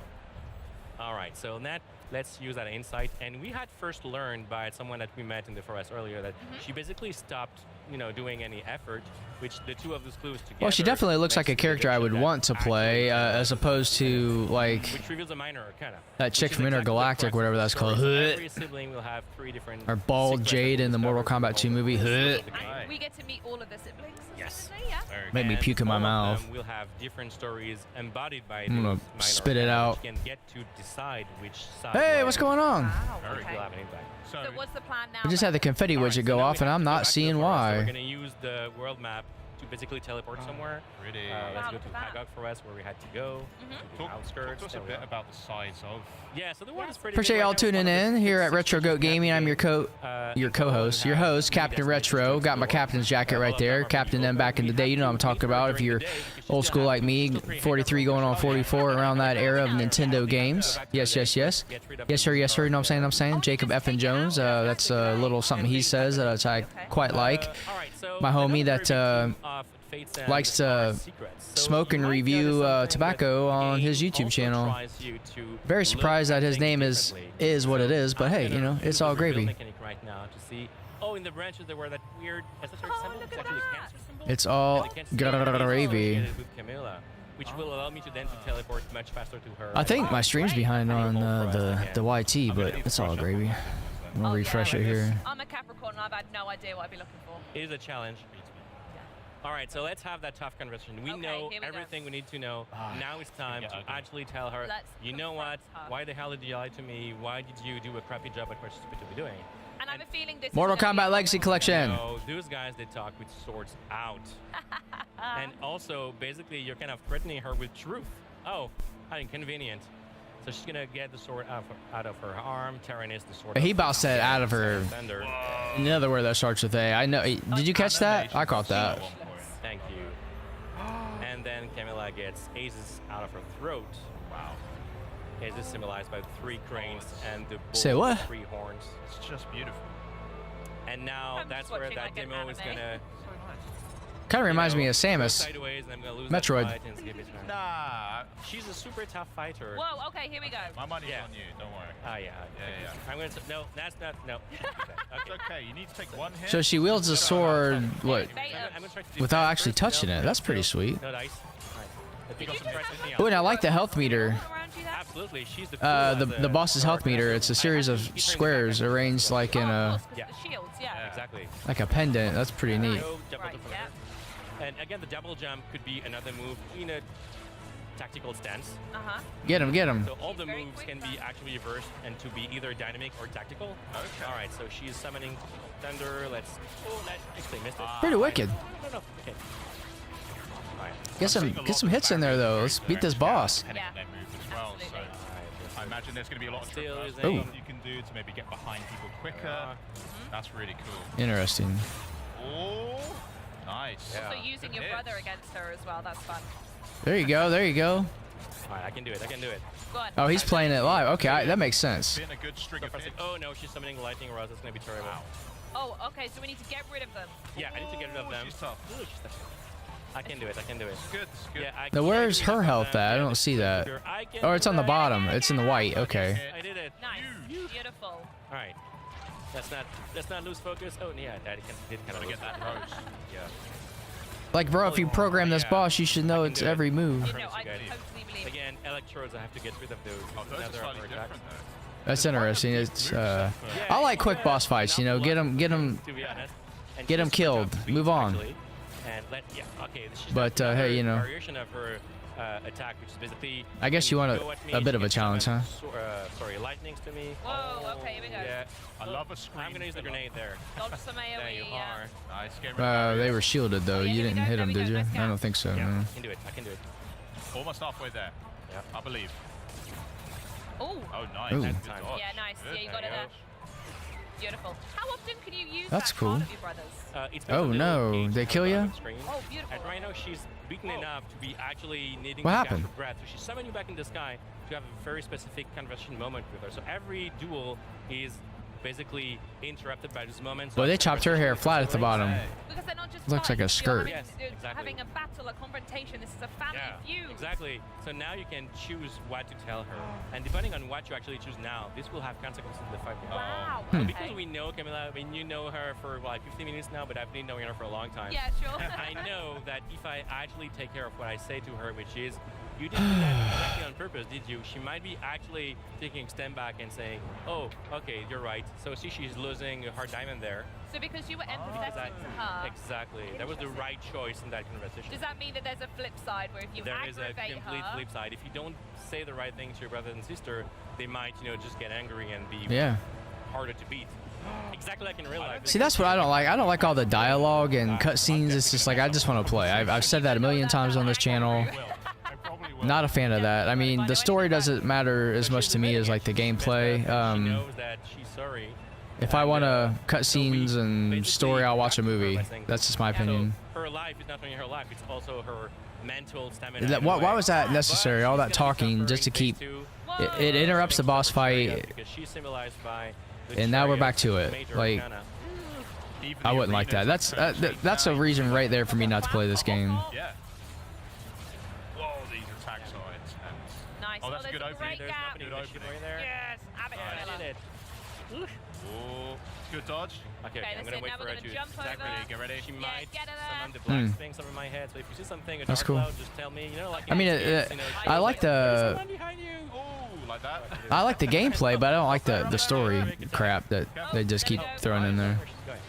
All right, so Nat, let's use that insight. And we had first learned by someone that we met in the forest earlier that she basically stopped, you know, doing any effort, which the two of those clues together. Well, she definitely looks like a makes the character I would prediction want to that play, actually as opposed to like which reveals a minor arcana. that chick which is from exactly the Intergalactic, crux of whatever the that's story. called. So every sibling will have 3 different or Bald secrets Jade that in the we'll Mortal discover Kombat 2 through movie. all the Huh. of the game. And we get to meet all of the siblings. Yes. Yeah. Very Made me And puke in my all of mouth. them will have different stories embodied by I'm gonna these minor spit it arcana, out. which can get to decide which side. Hey, will what's going on? Wow. Very Okay. have an impact. So what's the plan now? I just had the confetti All right, widget so go now off, we and have I'm to go not back to the seeing forest. So we're why. going to use the world map to basically teleport somewhere. Really? Let's Wow, go look to at that. Hagog for us, where we had to go. To the outskirts. Talk to us a There we bit are. about the size of. Yeah, so the world is pretty Appreciate big y'all right now. It's tuning one of in the here at biggest Retro Goat features Gaming. I'm your in co-host, your host, Captain Retro. Got my captain's jacket right there. Captain them back in the day. You know what I'm talking about. If you're old school like me, 43 going on 44, around that era of Nintendo games. Yes, yes, yes. Yes, sir, yes, sir. You know what I'm saying? Jacob Effin Jones. That's a little something he says that I quite like. My homie that likes to smoke and review tobacco on his YouTube channel. Very surprised that his name is what it is, but hey, you know, it's all gravy. Oh, in the branches there were that weird esoteric symbol. It's actually a cancer symbol. It's all gravy. With Camilla, which will allow me to then teleport much faster to her. I think my stream's behind on the YT, but it's all gravy. I'm gonna refresh it here. I'm a Capricorn and I've had no idea what I'd be looking for. It is a challenge. All right, so let's have that tough conversation. We Okay, know here we go. everything we need to know. Now it's time to actually tell her, Let's you know what? confront her. Why the hell did you lie to me? Why did you do a crappy job at what you're supposed to be doing? And I have a feeling this Mortal is gonna Kombat be- Legacy Collection. No, those guys, they talk with swords out. And also, basically, you're kind of threatening her with truth. Oh, how inconvenient. So she's gonna get the sword out of her arm. Tyrannus, the sword. He about said out of her. Thunder. Another word that starts with A. I know. Did you catch that? I caught that. Thank you. And then Camilla gets aces out of her throat. Wow. Aces symbolized by the 3 cranes and the bull Say what? with 3 horns. It's just beautiful. And now I'm that's just where watching that like an demo is anime. gonna. Kind of reminds you know, me of go Samus. sideways and I'm gonna lose Metroid. that fight and skip it. Nah, She's a super tough fighter. Whoa, okay, here we go. my money's Yeah. on you. Don't worry. Ah, yeah. Yeah. I'm gonna. No, that's not. No. It's okay. You need to take one hit. So she wields a sword, what, I'm gonna try to do without that actually first. touching No, it. That's pretty sweet. No dice. Alright. If you got some pressure, Oh, and I like the health meter. Around you there? Absolutely, she's the. The boss's health meter. It's a series of squares arranged like in Oh, a of course, 'cause Yeah. the shields, yeah. Exactly. like a pendant. That's pretty neat. Go, jump Right, into front yeah. of her. And again, the double jump could be another move in a tactical stance. Uh-huh. Get him, get him. So all the Very moves quick can be actually reversed and to be either dynamic or tactical. Okay. All right, so she's summoning thunder. Let's. Oh, that actually missed it. Pretty wicked. No. Okay. All right. Get some hits in there though. Let's beat this boss. Depending on their move as well. Absolutely. So I imagine there's going to be a lot of Still trick is stuff aim. you can do to maybe get behind people quicker. That's really cool. Interesting. Oh, nice. Yeah. So using Good your hits. brother against her as well, that's fun. There you go. There you go. All right, I can do it. Go on. Oh, he's playing it live. Okay, that makes sense. Been a good string of hits. Oh no, she's summoning lightning rods. That's gonna be terrible. Oh, okay, so we need to get rid of them. Yeah, I need to get rid of them. She's tough. Ooh, she's tough. I can do it. Good. It's good. Yeah, I Now, can where's get rid her of health them. at? I don't see that. I can Oh, it's do on the that. bottom. It's in the white. Okay. I did it. Nice. Beautiful. All right. Let's not lose focus. Oh yeah, that did kind of Gotta lose get that focus. roast. Yeah. Like, bro, if you program this boss, you should know its every move. You know, I you guys. totally believe. Again, electrodes. I have to get rid of those. Oh, those are Another slightly upper different attacks. though. That's interesting. It's I like quick boss fights. You know, get them. To be honest. And Get 'em she's killed. got to beat, Move on. actually. And okay. She's But, got hey, another you know. variation of her attack, which is basically. I guess you when want go at me, a bit she of a can challenge, huh? summon sorry, lightnings to me. Whoa, okay, here we go. Yeah. I love a screen. I'm gonna use the filler. grenade there. Dodge some AoE, There you yeah. are. Nice. Get rid of They barrier. were shielded though. Yeah, You here we didn't go, hit there them, we did go, you? nice I don't think so. Yeah, no. I can do it. Almost halfway there. Yeah. I believe. Oh, Oh, nice. Ooh. Good Time. dodge. yeah, nice. Good. Yeah, you got it There you there. Beautiful. How often can you use That's that cool. card of your brothers? It's Oh, based on the no. gauge They on the kill ya? bottom screen. Oh, beautiful. And right now she's beaten enough to be actually needing What to happened? catch her breath. So she's summoning you back in the sky to have a very specific conversion moment with her. So every duel is basically interrupted by this moment. Well, they chopped her hair flat at the bottom. Because they're not just Looks like a fights, skirt. You're Yes, having, exactly. having a battle, a confrontation. This is a family feud. exactly. So now you can choose what to tell her. And depending on what you actually choose now, this will have consequences in the fight. Wow. So Okay. because we know Camilla, I mean, you know her for like 15 minutes now, but I've been knowing her for a long time. Yeah, sure. I know that if I actually take care of what I say to her, which is, you didn't do that exactly on purpose, did you? She might be actually taking a step back and saying, oh, okay, you're right. So see, she's losing her diamond there. So because you were empathetic to her, Exactly. That was the right choice in that conversation. does that mean that there's a flip side where if you There is a aggravate complete her, flip side. If you don't say the right thing to your brother and sister, they might, just get angry and be Yeah. harder to beat. exactly like in real life. See, that's what I don't like. I don't like all the dialogue and cutscenes. It's just like I just want to play. I've said that a million times on this channel. Not a fan of that. I mean, the story doesn't matter as much to me as like the gameplay. If I want to cutscenes and story, I'll watch a movie. That's just my opinion. Her life is not only her life; it's also her mental stamina. Why was that necessary? All that talking just to keep it interrupts the boss fight, and now we're back to it. Like, I wouldn't like that. That's a reason right there for me not to play this game. Yeah. Whoa, these attack sides. Nice. Oh, that's a good opening. There's nobody Good mission opening. right there. Yes, Abbott I did it. Oh, good dodge. Okay, Okay, I'm that's gonna it. wait Now for we're her gonna to jump attack over. ready. Get ready. She might get her summon the there. black things over my head. So if you see something, a That's dark cool. cloud, just tell me. You know, like. I mean, I like the Someone behind you. Oh, like that. I like the gameplay, but I don't like the story crap that they just keep throwing in there. Where she's going.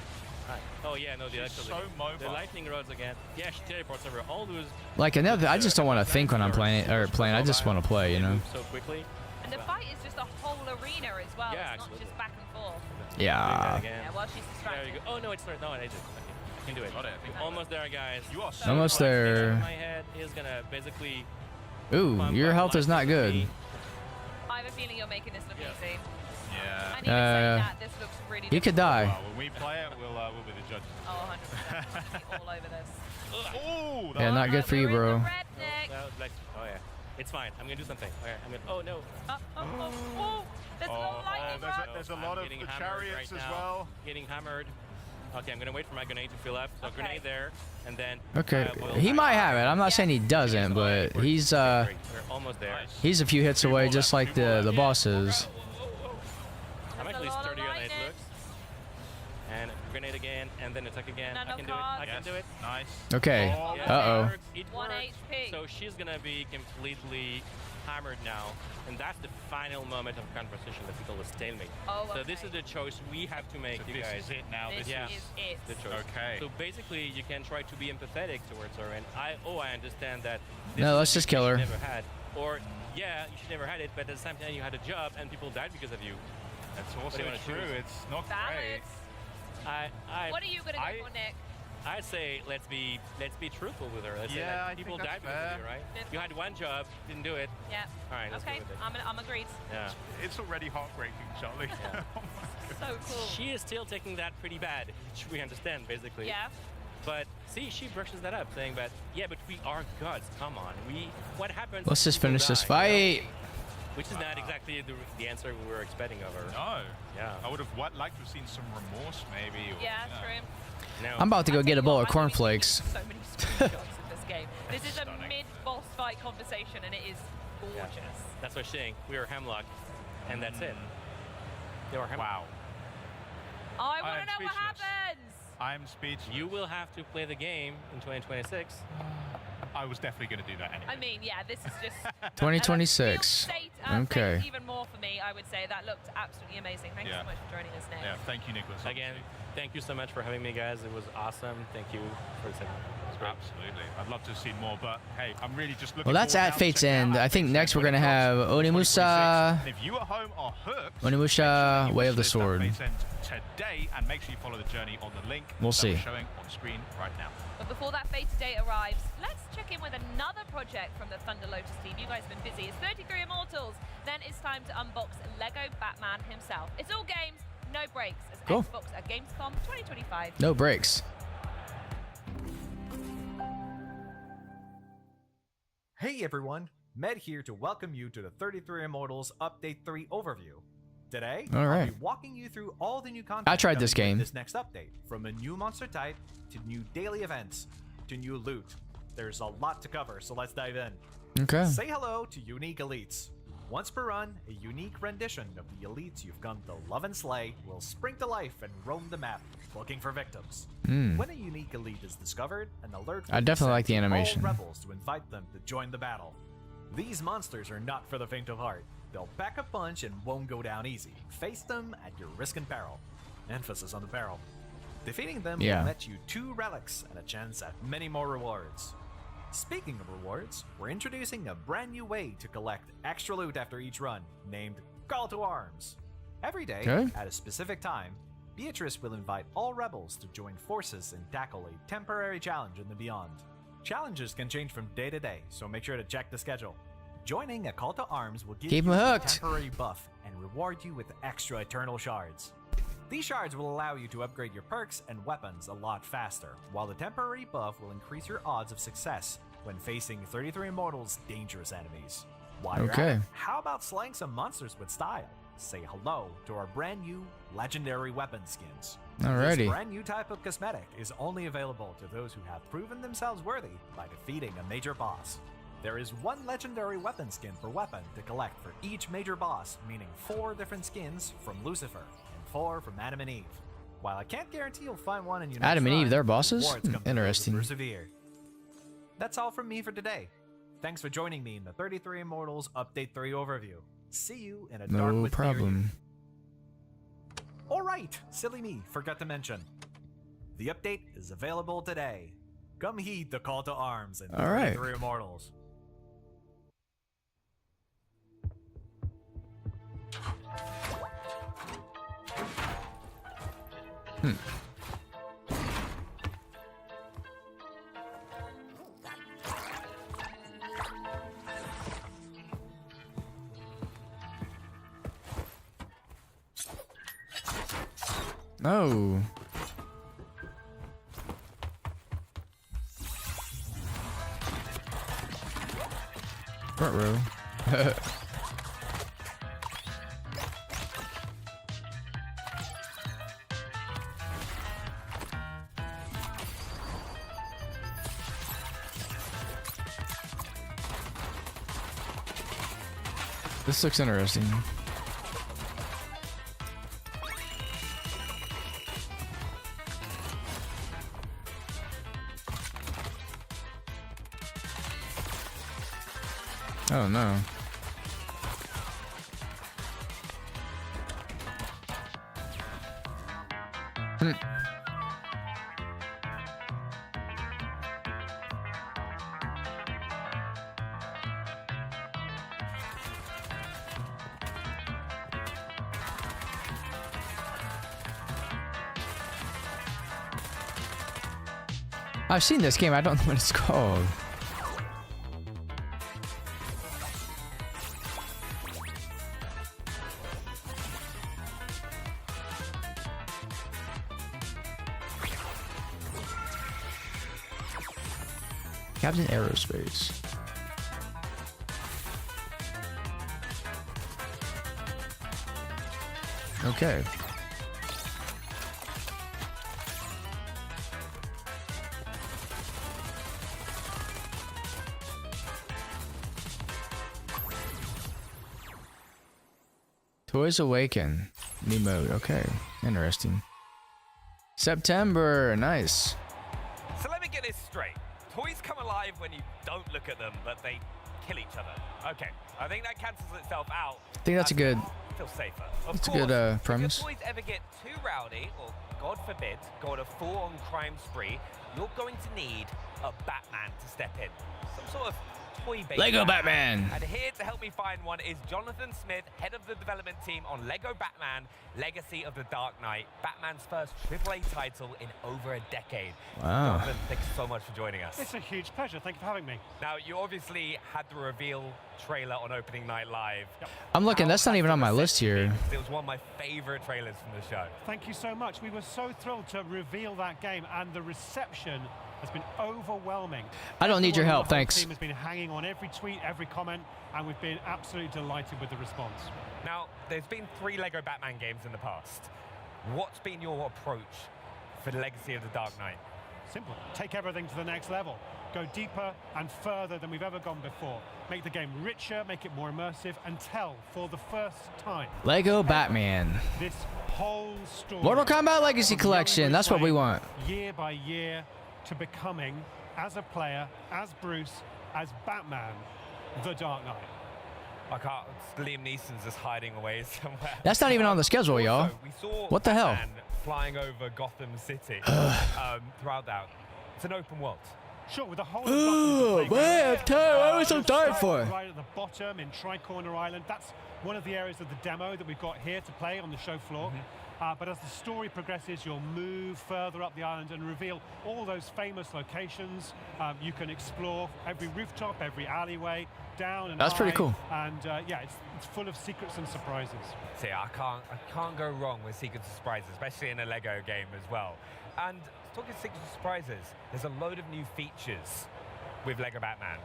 Alright. Oh yeah, no, the She's actual so mobile. the lightning rods again. Yeah, she teleports over all those. Like another, I just don't want to think when I'm playing I just want to play, you know. So quickly. And the fight is just a whole arena as well. Yeah, it's not absolutely. just back and forth. Yeah. Yeah, while she's There distracted. you go. Oh no, it's not. No, I did. I can do it. Got it, I think. Almost there, guys. You are so Almost close. there. My head is gonna basically. Ooh, your health is not good. I have a feeling you're making this look easy. Yeah. And even saying that, this looks really You could difficult. die. Well, when we play it, we'll be the judges. Oh, 100%. We'll be all over this. Oh, Yeah, not good for you, We're in bro. the redneck. Oh yeah. It's fine. I'm gonna do something. Okay, I'm gonna. Oh no. Oh, there's a little lightning rod. there's a I'm lot of getting the hammered chariots right as now. well. Getting hammered. Okay, I'm gonna wait for my grenade to fill up. So Okay. grenade there, and then. Okay, he might have it. I'm not saying he doesn't, but he's We're almost there. he's a few hits away, just like the bosses. I'm There's a actually lot of sturdier than it lightning. looks. And grenade again, and then attack again. No, I can do it. cards. I can do it. Nice. Okay. Yeah, Uh-oh. It works. It 1 works. HP. So she's gonna be completely hammered now, and that's the final moment of conversation that we call a stalemate. Oh, So okay. this is the choice we have to make, So you this guys. is it now. This This yeah. is it. The choice. Okay. So basically, you can try to be empathetic towards her, and I understand that. This No, is let's a just thing kill you her. Never had, or yeah, you should never had it, but at the same time, you had a job, and people died because of you. That's do also you wanna true. choose? It's not great. I What are you gonna do for Nick? I'd say let's be truthful with her. Let's say Yeah, that I think people that's died because of fair. you, right? Good. You had one job, didn't do it. Yeah. All right, let's Okay, go with it. I'm agreed. Yeah. It's already heartbreaking, Charlie. Yeah. Oh my So cool. She is still taking that pretty bad, which we understand basically. Yeah. But see, she brushes that up, saying that yeah, but we are gods. Come on, what happens? Let's if just people finish this die, you know? fight. Which is not exactly the answer we were expecting of her. No. Yeah. I would have liked to have seen some remorse, maybe. Or, Yeah, you know. true. No. I'm about to go I'll get tell a you bowl what, of I'm gonna be cornflakes. taking So many screenshots of this game. This is a Stunning. mid-boss fight conversation, and it is gorgeous. That's what I'm saying. We are Hemlock, and that's it. They were Hemlock. Wow. I I want am to know what speechless. happens. I'm speechless. You will have to play the game in 2026. I was definitely going to do that anyway. I mean, yeah, this is just 2026. State, Okay. even more for me, I would say. That looked absolutely amazing. Thank you Yeah. so much for joining us, Nick. Yeah, thank you, Nicholas. Again, thank you so much for having me, guys. It was awesome. Thank you for the segment. It was great. Absolutely. I'd love to have seen more, but hey, I'm really just looking Well, that's forward at now to Fate's checking out End. at I think Fate's next End we're gonna when it have drops Onimusa. 2026. And if you at home are hooked, Onimusha, make sure you Way of the wishlist that Sword. Fate's End today, and make sure you follow the journey on the link We'll that see. we're showing on screen right now. But before that Fated date arrives, let's check in with another project from the Thunder Lotus team. You guys have been busy. It's 33 Immortals. Then it's time to unbox Lego Batman himself. It's all games, no breaks, as Cool. Xbox at Gamescom 2025. No breaks. Hey everyone, Med here to welcome you to the 33 Immortals Update 3 overview. Today, All I'll right. be walking you through all the new content I tried this coming with game. this next update, from a new monster type to new daily events to new loot. There's a lot to cover, so let's dive in. Okay. Say hello to Unique Elites. Once per run, a unique rendition of the elites you've come to love and slay will spring to life and roam the map, looking for victims. When a unique elite is discovered, an alert will I be definitely sent like the to all animation. rebels to invite them to join the battle. These monsters are not for the faint of heart. They'll pack a punch and won't go down easy. Face them at your risk and peril. Emphasis on the peril. Defeating them Yeah. will net you 2 relics and a chance at many more rewards. Speaking of rewards, we're introducing a brand new way to collect extra loot after each run, named Call to Arms. Every day, Okay. at a specific time, Beatrice will invite all rebels to join forces and tackle a temporary challenge in the Beyond. Challenges can change from day to day, so make sure to check the schedule. Joining a call to arms will give Keep you 'em a hooked. temporary buff and reward you with extra eternal shards. These shards will allow you to upgrade your perks and weapons a lot faster, while the temporary buff will increase your odds of success when facing 33 Immortals' dangerous enemies. While you're at Okay. it, how about slaying some monsters with style? Say hello to our brand new legendary weapon skins. Alrighty. This brand new type of cosmetic is only available to those who have proven themselves worthy by defeating a major boss. There is one legendary weapon skin per weapon to collect for each major boss, meaning 4 different skins from Lucifer and 4 from Adam and Eve. While I can't guarantee you'll find one in your Adam next and Eve, run, they're bosses? rewards come to those who Interesting. Persevere. That's all from me for today. Thanks for joining me in the 33 Immortals Update 3 overview. See you in a dark No with problem. Alright, silly me, forgot to mention. The update is available today. Come heed the call to arms in All right. 33 Immortals. Oh. Front row. This looks interesting. Oh no. I've seen this game, I don't know what it's called. Captain Aerospace. Okay. Toys Awaken. New mode. Okay. Interesting. September. Nice. So let me get this straight. Toys come alive when you don't look at them, but they kill each other. Okay, I think that cancels itself out. I think that's a good. Feel safer. Of That's a course, good premise. If your toys ever get too rowdy, or God forbid, go on a full-on crime spree, you're going to need a Batman to step in. Some sort of toy-based Lego Batman. And here to help me find one is Jonathan Smith, head of the development team on Lego Batman: Legacy of the Dark Knight, Batman's first AAA title in over a decade. Wow. Jonathan, thanks so much for joining us. It's a huge pleasure. Thank you for having me. Now, you obviously had the reveal trailer on opening night live. Yep. I'm looking. That's not even on my list here. It was one of my favorite trailers from the show. Thank you so much. We were so thrilled to reveal that game, and the reception has been overwhelming. I don't need your Everyone on help, the whole thanks. team has been hanging on every tweet, every comment, and we've been absolutely delighted with the response. Now, there's been 3 Lego Batman games in the past. What's been your approach for the Legacy of the Dark Knight? Simple. Take everything to the next level. Go deeper and further than we've ever gone before. Make the game richer, make it more immersive, and tell for the first time Lego Batman. this whole story. Mortal Kombat Legacy from Collection. young That's what we Bruce want. Wayne, year by year, to becoming, as a player, as Bruce, as Batman, the Dark Knight. I can't. Liam Neeson's just hiding away somewhere. That's not even on the schedule, y'all. Also, we saw What the hell? Batman flying over Gotham City throughout that. It's an open world. Sure, with the whole of Oh, Gotham to play man, with. I'm tired. What was I tired for? Right at the bottom in Tri-Corner Island. That's one of the areas of the demo that we've got here to play on the show floor. but as the story progresses, you'll move further up the island and reveal all those famous locations. You can explore every rooftop, every alleyway, down and That's pretty high. cool. And yeah, it's full of secrets and surprises. See, I can't go wrong with secrets and surprises, especially in a Lego game as well. And talking secrets and surprises, there's a load of new features with Lego Batman.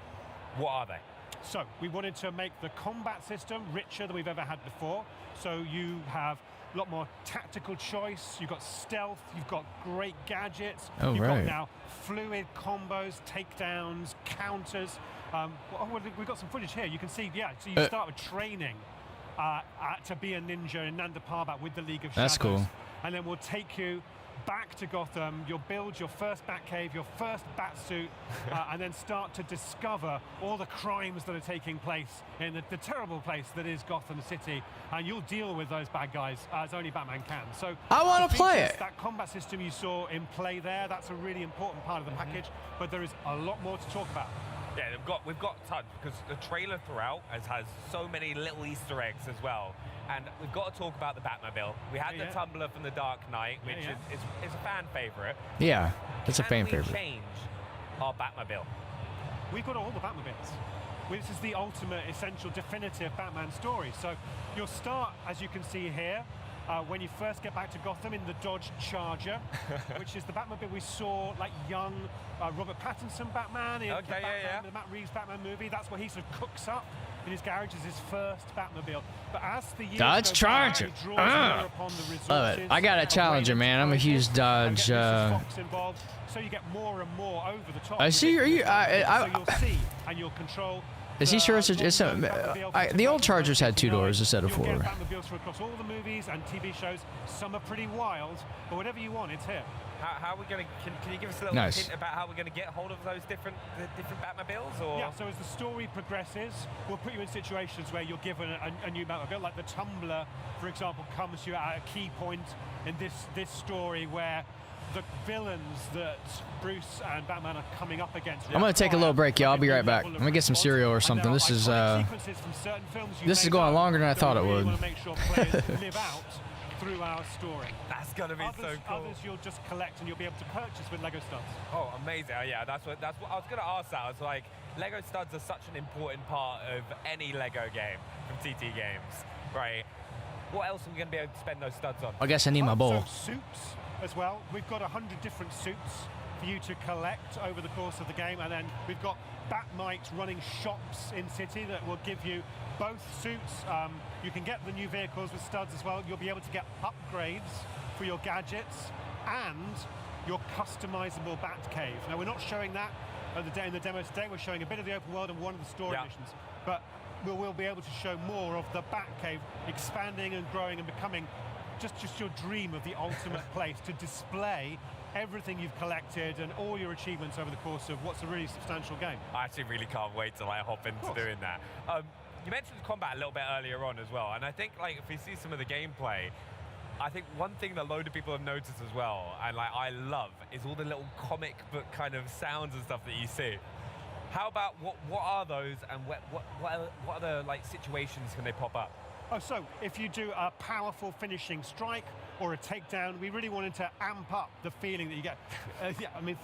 What are they? So we wanted to make the combat system richer than we've ever had before. So you have a lot more tactical choice, you've got stealth, you've got great gadgets, Oh, you've right. got now fluid combos, takedowns, counters. We've got some footage here. You can see, yeah, so you start with training to be a ninja in Nanda Parbat with the League of Shadows. That's cool. And then we'll take you back to Gotham. You'll build your first Batcave, your first Batsuit, and then start to discover all the crimes that are taking place in the terrible place that is Gotham City. And you'll deal with those bad guys as only Batman can. So I want to play it. That combat system you saw in play there, that's a really important part of the package. But there is a lot more to talk about. Yeah, we've got tons, because the trailer throughout has so many little Easter eggs as well. And we've got to talk about the Batmobile. We had the Tumbler from the Dark Knight, which is a fan favorite. Yeah, it's a fan favorite. Can we change our Batmobile? We've got all the Batmobiles. This is the ultimate, essential, definitive Batman story. So you'll start, as you can see here, when you first get back to Gotham in the Dodge Charger, which is the Batmobile we saw, like young Robert Pattinson Batman in the Matt Reeves Batman movie. That's what he sort of cooks up in his garage as his first Batmobile. But as the years Dodge go Charger. by, he draws more upon the resources, Love it. I got a Challenger, man. I'm a huge Dodge. Fox involved, so you get more and more over the top. I see. Are you? So you'll see and you'll control. Is he sure it's the old Chargers had 2 doors instead of 4? You'll get Batmobiles from across all the movies and TV shows. Some are pretty wild, but whatever you want, it's here. How are we going to? Can you give us a little hint about how we're going to get hold of those different Batmobiles? Or yeah, so as the story progresses, we'll put you in situations where you're given a new Batmobile, like the Tumbler, for example, comes to you at a key point in this story where the villains that Bruce and Batman are coming up against. I'm gonna take a little break, y'all. I'll be right back. I'm gonna get some cereal or something. This is going longer than I thought it would. Want to make sure players live out through our story. That's gonna be so cool. Others you'll just collect and you'll be able to purchase with Lego Studs. Oh, amazing! Yeah, that's what I was gonna ask. That I was like, Lego Studs are such an important part of any Lego game from TT Games, right? What else are we gonna be able to spend those studs on? I guess I need my bowl. So suits as well. We've got 100 different suits for you to collect over the course of the game, and then we've got Batmite running shops in City that will give you both suits. You can get the new vehicles with studs as well. You'll be able to get upgrades for your gadgets and your customizable Batcave. Now, we're not showing that in the demo today. We're showing a bit of the open world and one of the story missions, but we'll be able to show more of the Batcave expanding and growing and becoming just your dream of the ultimate place to display everything you've collected and all your achievements over the course of what's a really substantial game. I actually really can't wait to hop into doing that. You mentioned combat a little bit earlier on as well, and I think if we see some of the gameplay, I think one thing that a load of people have noticed as well, and I love, is all the little comic book kind of sounds and stuff that you see. How about what are those, and what other situations can they pop up? Oh, so if you do a powerful finishing strike or a takedown, we really wanted to amp up the feeling that you get. Yeah, I mean,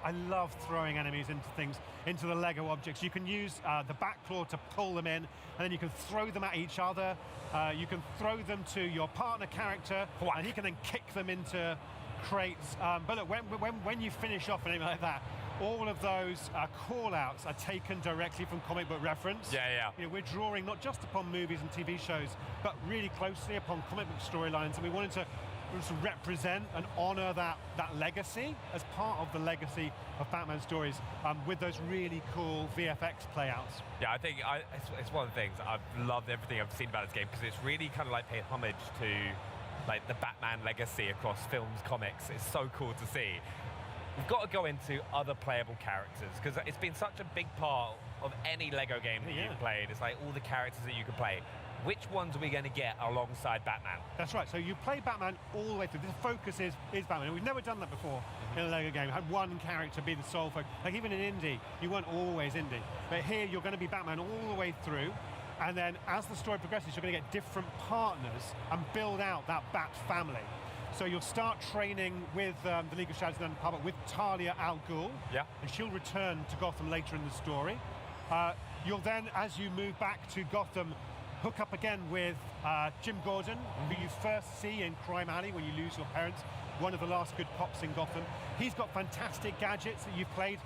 I love throwing enemies into things, into the Lego objects. You can use the back claw to pull them in, and then you can throw them at each other. You can throw them to your partner character, and he can then kick them into crates. But look, when you finish off an enemy like that, all of those call-outs are taken directly from comic book reference. Yeah. You know, we're drawing not just upon movies and TV shows, but really closely upon comic book storylines, and we wanted to represent and honor that legacy as part of the legacy of Batman stories with those really cool VFX playouts. Yeah, I think it's one of the things I've loved everything I've seen about this game, because it's really kind of paid homage to the Batman legacy across films, comics. It's so cool to see. We've got to go into other playable characters, because it's been such a big part of any Lego game that you've played. It's all the characters that you can play. Which ones are we going to get alongside Batman? That's right. So you play Batman all the way through. The focus is Batman. We've never done that before in a Lego game. Had one character be the sole focus. Even in Indy, you weren't always Indy. But here, you're going to be Batman all the way through. And then as the story progresses, you're going to get different partners and build out that Bat family. So you'll start training with the League of Shadows and the Public with Talia Al Ghul. Yeah. And she'll return to Gotham later in the story. You'll then, as you move back to Gotham, hook up again with Jim Gordon, who you first see in Crime Alley when you lose your parents, one of the last good cops in Gotham. He's got fantastic gadgets that you've played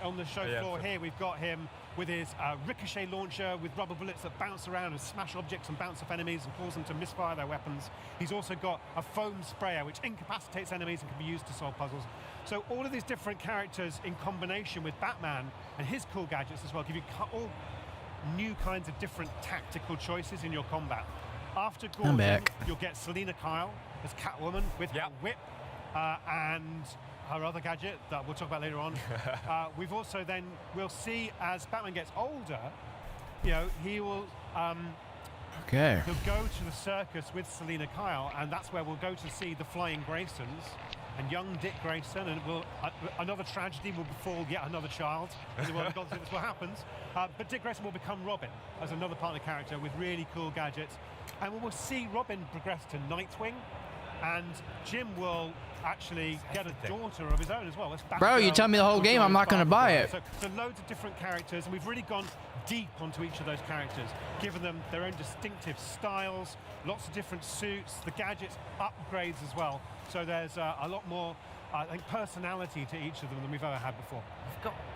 on the show floor here. We've got him with his ricochet launcher with rubber bullets that bounce around and smash objects and bounce off enemies and cause them to misfire their weapons. He's also got a foam sprayer which incapacitates enemies and can be used to solve puzzles. So all of these different characters in combination with Batman and his cool gadgets as well give you all new kinds of different tactical choices in your combat. After Gordon, you'll get Selina Kyle as Catwoman with her whip and her other gadget that we'll talk about later on. We've also then, we'll see as Batman gets older, he will he'll go to the circus with Selina Kyle, and that's where we'll go to see the Flying Graysons and young Dick Grayson, and another tragedy will befall yet another child. That's what happens. But Dick Grayson will become Robin as another partner character with really cool gadgets, and we'll see Robin progress to Nightwing, and Jim will actually get a daughter of his own as well. Bro, you tell me the whole game, I'm not going to buy it. So loads of different characters, and we've really gone deep onto each of those characters, given them their own distinctive styles, lots of different suits, the gadgets, upgrades as well. So there's a lot more, I think, personality to each of them than we've ever had before.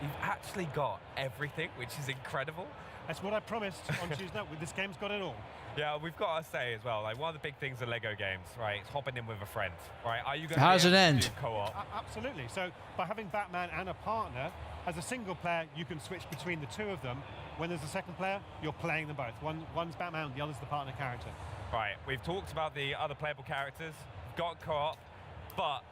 You've actually got everything, which is incredible. That's what I promised on Tuesday night. This game's got it all. Yeah, we've got to say as well, like one of the big things in Lego games, right, is hopping in with a friend, right? Are you going How does it end? Co-op? Absolutely. So by having Batman and a partner, as a single player, you can switch between the two of them. When there's a second player, you're playing them both. One's Batman, the other's the partner character. Right, we've talked about the other playable characters, we've got co-op, but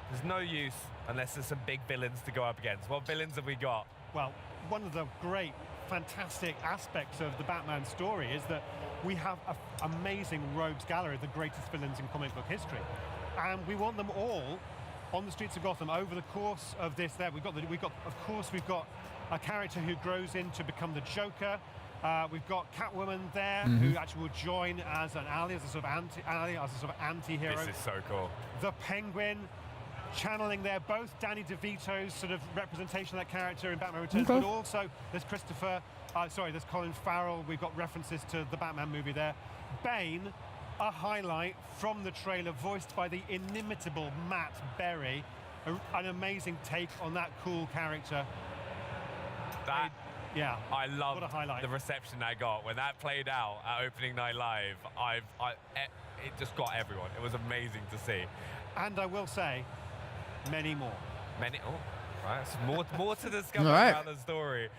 there's no use unless there's some big villains to go up against. What villains have we got? Well, one of the great, fantastic aspects of the Batman story is that we have an amazing rogues gallery of the greatest villains in comic book history, and we want them all on the streets of Gotham over the course of this. We've got a character who grows in to become the Joker. We've got Catwoman there, who actually will join as an ally, as a sort of anti-hero. This is so cool. The Penguin, channeling there both Danny DeVito's sort of representation of that character in Batman Returns, but also there's there's Colin Farrell. We've got references to the Batman movie there. Bane, a highlight from the trailer, voiced by the inimitable Matt Berry. An amazing take on that cool character. I love what a highlight. The reception I got when that played out at opening night live. It just got everyone. It was amazing to see. And I will say, many more. Right. So more to discover about the story.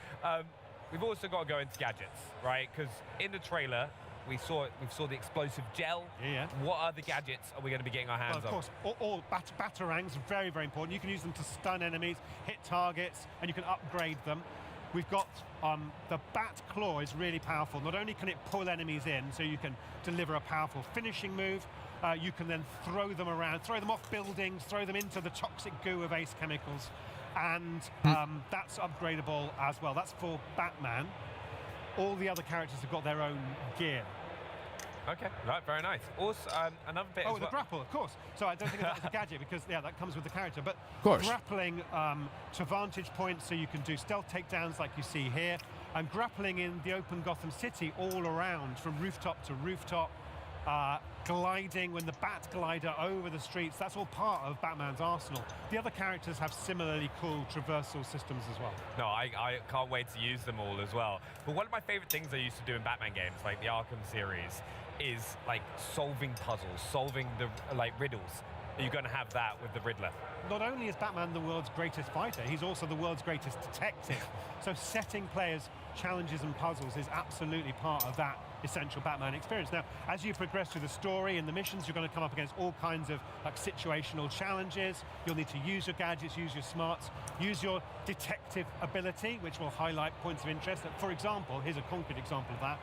We've also got to go into gadgets, right? Because in the trailer, we saw the explosive gel. Yeah. What other gadgets are we going to be getting our hands on? Of course, all batarangs are very, very important. You can use them to stun enemies, hit targets, and you can upgrade them. We've got the Bat Claw is really powerful. Not only can it pull enemies in, so you can deliver a powerful finishing move, you can then throw them around, throw them off buildings, throw them into the toxic goo of Ace Chemicals, and that's upgradable as well. That's for Batman. All the other characters have got their own gear. Okay, right, very nice. Also, another bit. The grapple, of course. So I don't think that's a gadget because that comes with the character. But grappling to vantage points, so you can do stealth takedowns like you see here, and grappling in the open Gotham City all around from rooftop to rooftop. Gliding when the Bat Glider over the streets, that's all part of Batman's arsenal. The other characters have similarly cool traversal systems as well. No, I can't wait to use them all as well. But one of my favorite things I used to do in Batman games, like the Arkham series, is like solving puzzles, solving the riddles. You're going to have that with the Riddler. Not only is Batman the world's greatest fighter, he's also the world's greatest detective. So setting players challenges and puzzles is absolutely part of that essential Batman experience. Now, as you progress through the story and the missions, you're going to come up against all kinds of situational challenges. You'll need to use your gadgets, use your smarts, use your detective ability, which will highlight points of interest. For example, here's a concrete example of that.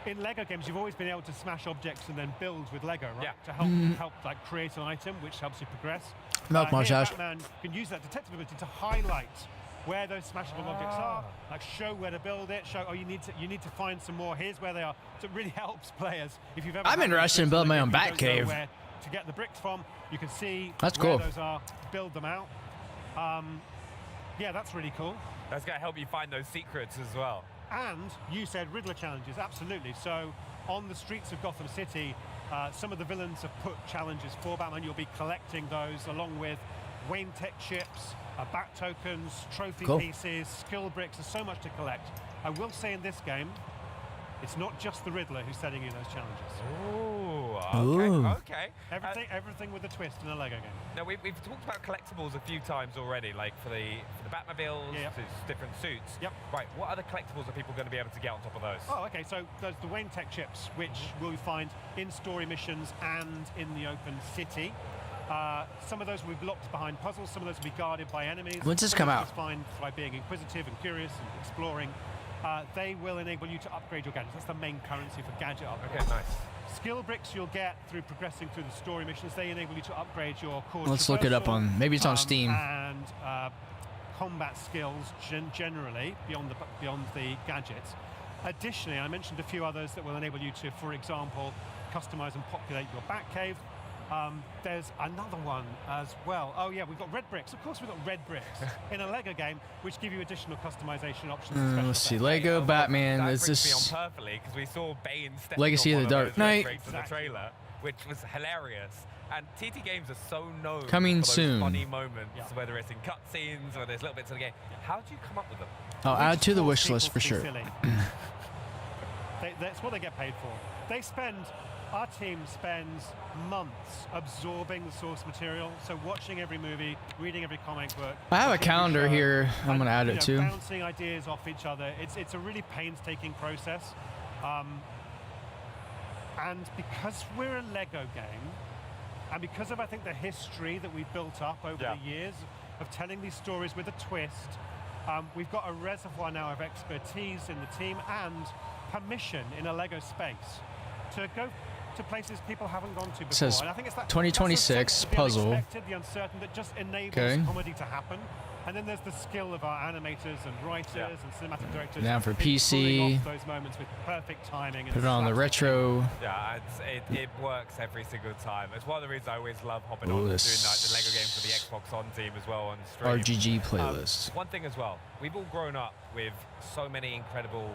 In Lego games, you've always been able to smash objects and then build with Lego, right? To help create an item, which helps you progress. Milk mustache. Batman can use that detective ability to highlight where those smashable objects are, like show where to build it, show, oh, you need to find some more, here's where they are. So it really helps players. If you've ever I'm interested in building my own bat cave. Where to get the bricks from, you can see that's where cool. those are, build them out. Yeah, that's really cool. That's going to help you find those secrets as well. And you said Riddler challenges, absolutely. So on the streets of Gotham City, some of the villains have put challenges for Batman. You'll be collecting those along with Wayne Tech chips, bat tokens, trophy pieces, skill bricks. There's so much to collect. I will say in this game, it's not just the Riddler who's setting you those challenges. Okay. Everything with a twist in a Lego game. Now we've talked about collectibles a few times already, like for the Batmobiles, different suits. Yep. Right. What other collectibles are people going to be able to get on top of those? Oh, okay. So there's the Wayne Tech chips, which we'll find in story missions and in the open city. Some of those will be locked behind puzzles. Some of those will be guarded by enemies. When's this come out? Just find by being inquisitive and curious and exploring. They will enable you to upgrade your gadgets. That's the main currency for gadget upgrades. Okay, nice. Skill bricks you'll get through progressing through the story missions. They enable you to upgrade your core. Let's look it up on. Maybe it's on Steam. And combat skills generally beyond the gadgets. Additionally, I mentioned a few others that will enable you to, for example, customize and populate your Batcave. There's another one as well. Oh yeah, we've got red bricks. Of course we've got red bricks in a Lego game, which give you additional customization options. Let's see, Lego Batman. Is this me on perfectly because we saw Bane step Legacy of the Dark Knight in the trailer, which was hilarious. And TT Games are so known coming for those soon. funny moments, whether it's in cutscenes or there's little bits of the game. How do you come up with them? I'll add to the wish list for sure. That's what they get paid for. Our team spends months absorbing the source material, so watching every movie, reading every comic book. I have a calendar here. I'm going to add it too. Bouncing ideas off each other. It's a really painstaking process. And because we're a Lego game, and because of, I think, the history that we've built up over the years of telling these stories with a twist, we've got a reservoir now of expertise in the team and permission in a Lego space to go to places people haven't gone to before. It says and I think it's that 2026 puzzle. The uncertain that just enables comedy to happen. And then there's the skill of our animators and writers and cinematic directors. Now for pulling PC. off those moments with perfect timing. And Put it on the retro. Yeah, it works every single time. It's one of the reasons I always love hopping on and doing like the Lego games for the Xbox On team as well on stream. RGG playlist. One thing as well, we've all grown up with so many incredible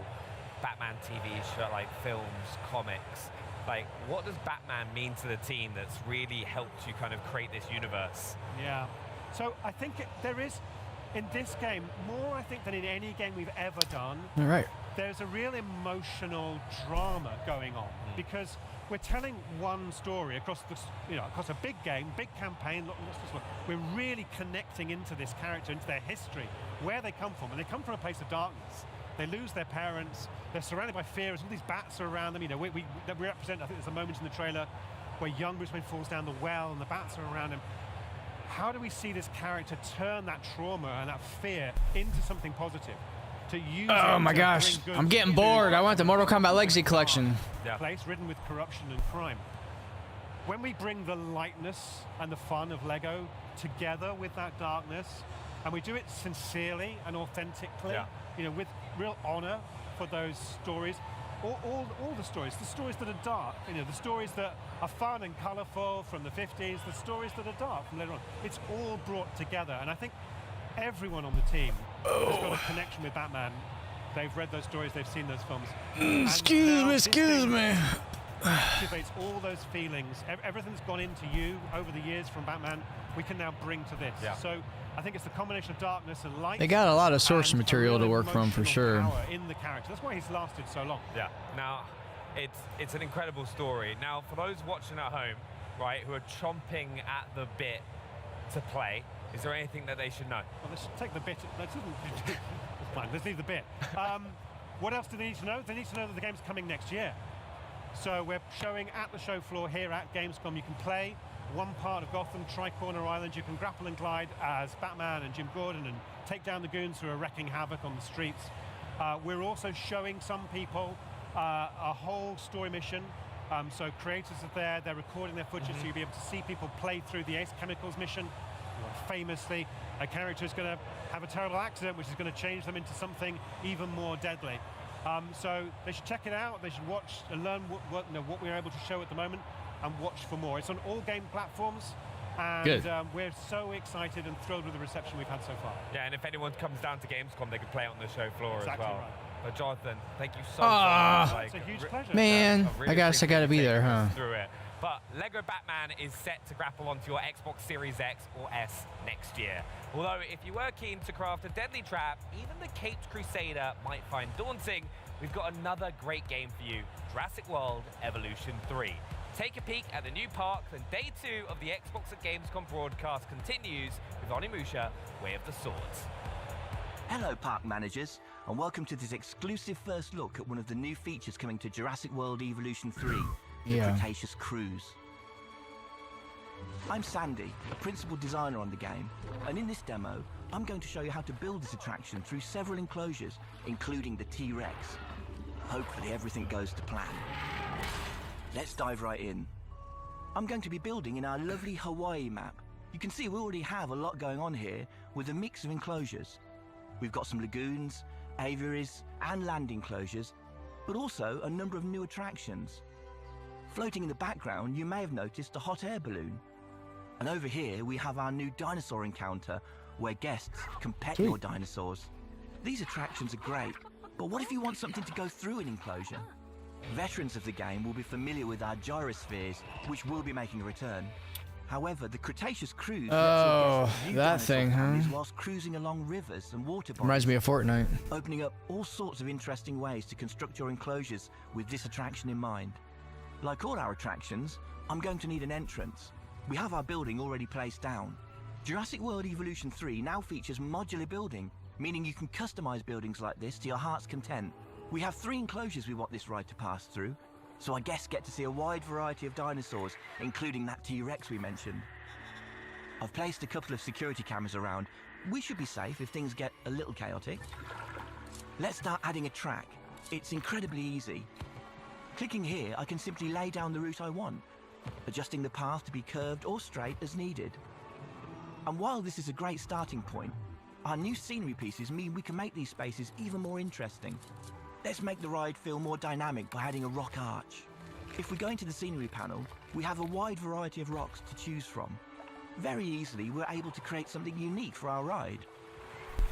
Batman TV shows, like films, comics. Like, what does Batman mean to the team that's really helped you kind of create this universe? Yeah. So I think there is, in this game, more I think than in any game we've ever done. All right. There's a real emotional drama going on because we're telling one story across across a big game, big campaign. We're really connecting into this character, into their history, where they come from, and they come from a place of darkness. They lose their parents. They're surrounded by fear. All these bats are around them. You know, we represent. I think there's a moment in the trailer where young Bruce Wayne falls down the well, and the bats are around him. How do we see this character turn that trauma and that fear into something positive? To use. Oh my gosh, I'm getting bored. I want the Mortal Kombat Legacy Collection. Place ridden with corruption and crime. When we bring the lightness and the fun of Lego together with that darkness, and we do it sincerely and authentically, you know, with real honor for those stories, all the stories that are dark, you know, the stories that are fun and colorful from the 50s, the stories that are dark from later on. It's all brought together, and I think everyone on the team has got a connection with Batman. They've read those stories, they've seen those films. Excuse me. Activates all those feelings. Everything's gone into you over the years from Batman. We can now bring to this. So I think it's the combination of darkness and light. They got a lot of source material to work from for sure. In the character. That's why he's lasted so long. Yeah. Now, it's an incredible story. Now, for those watching at home, right, who are chomping at the bit to play, is there anything that they should know? Well, let's take the bit. Fine, let's leave the bit. What else do they need to know? They need to know that the game's coming next year. So we're showing at the show floor here at Gamescom. You can play one part of Gotham, Tri-Corner Island. You can grapple and glide as Batman and Jim Gordon and take down the goons who are wrecking havoc on the streets. We're also showing some people a whole story mission. So creators are there, they're recording their footage, so you'll be able to see people play through the Ace Chemicals mission. Famously, a character is going to have a terrible accident, which is going to change them into something even more deadly. So they should check it out. They should watch and learn what we're able to show at the moment, and watch for more. It's on all game platforms. And we're so excited and thrilled with the reception we've had so far. Yeah, and if anyone comes down to Gamescom, they can play it on the show floor as well. Right. But Jonathan, thank you so much. It's a huge pleasure. Man, really I gotta be there, huh? Through it. But Lego Batman is set to grapple onto your Xbox Series X or S next year. Although, if you were keen to craft a deadly trap, even the Caped Crusader might find daunting, we've got another great game for you, Jurassic World Evolution 3. Take a peek at the new park, and day 2 of the Xbox at Gamescom broadcast continues with Onimusha, Way of the Swords. Hello park managers, and welcome to this exclusive first look at one of the new features coming to Jurassic World Evolution 3, the Cretaceous Cruise. I'm Sandy, a principal designer on the game, and in this demo, I'm going to show you how to build this attraction through several enclosures, including the T-Rex. Hopefully everything goes to plan. Let's dive right in. I'm going to be building in our lovely Hawaii map. You can see we already have a lot going on here with a mix of enclosures. We've got some lagoons, aviaries, and land enclosures, but also a number of new attractions. Floating in the background, you may have noticed a hot air balloon. And over here, we have our new dinosaur encounter, where guests can pet your dinosaurs. These attractions are great, but what if you want something to go through an enclosure? Veterans of the game will be familiar with our gyrospheres, which will be making a return. However, the Cretaceous Cruise that thing, huh? Whilst cruising along rivers and water bodies. Reminds me of Fortnite. Opening up all sorts of interesting ways to construct your enclosures with this attraction in mind. Like all our attractions, I'm going to need an entrance. We have our building already placed down. Jurassic World Evolution 3 now features modular building, meaning you can customize buildings like this to your heart's content. We have 3 enclosures we want this ride to pass through, so our guests get to see a wide variety of dinosaurs, including that T-Rex we mentioned. I've placed a couple of security cameras around. We should be safe if things get a little chaotic. Let's start adding a track. It's incredibly easy. Clicking here, I can simply lay down the route I want, adjusting the path to be curved or straight as needed. And while this is a great starting point, our new scenery pieces mean we can make these spaces even more interesting. Let's make the ride feel more dynamic by adding a rock arch. If we go into the scenery panel, we have a wide variety of rocks to choose from. Very easily, we're able to create something unique for our ride.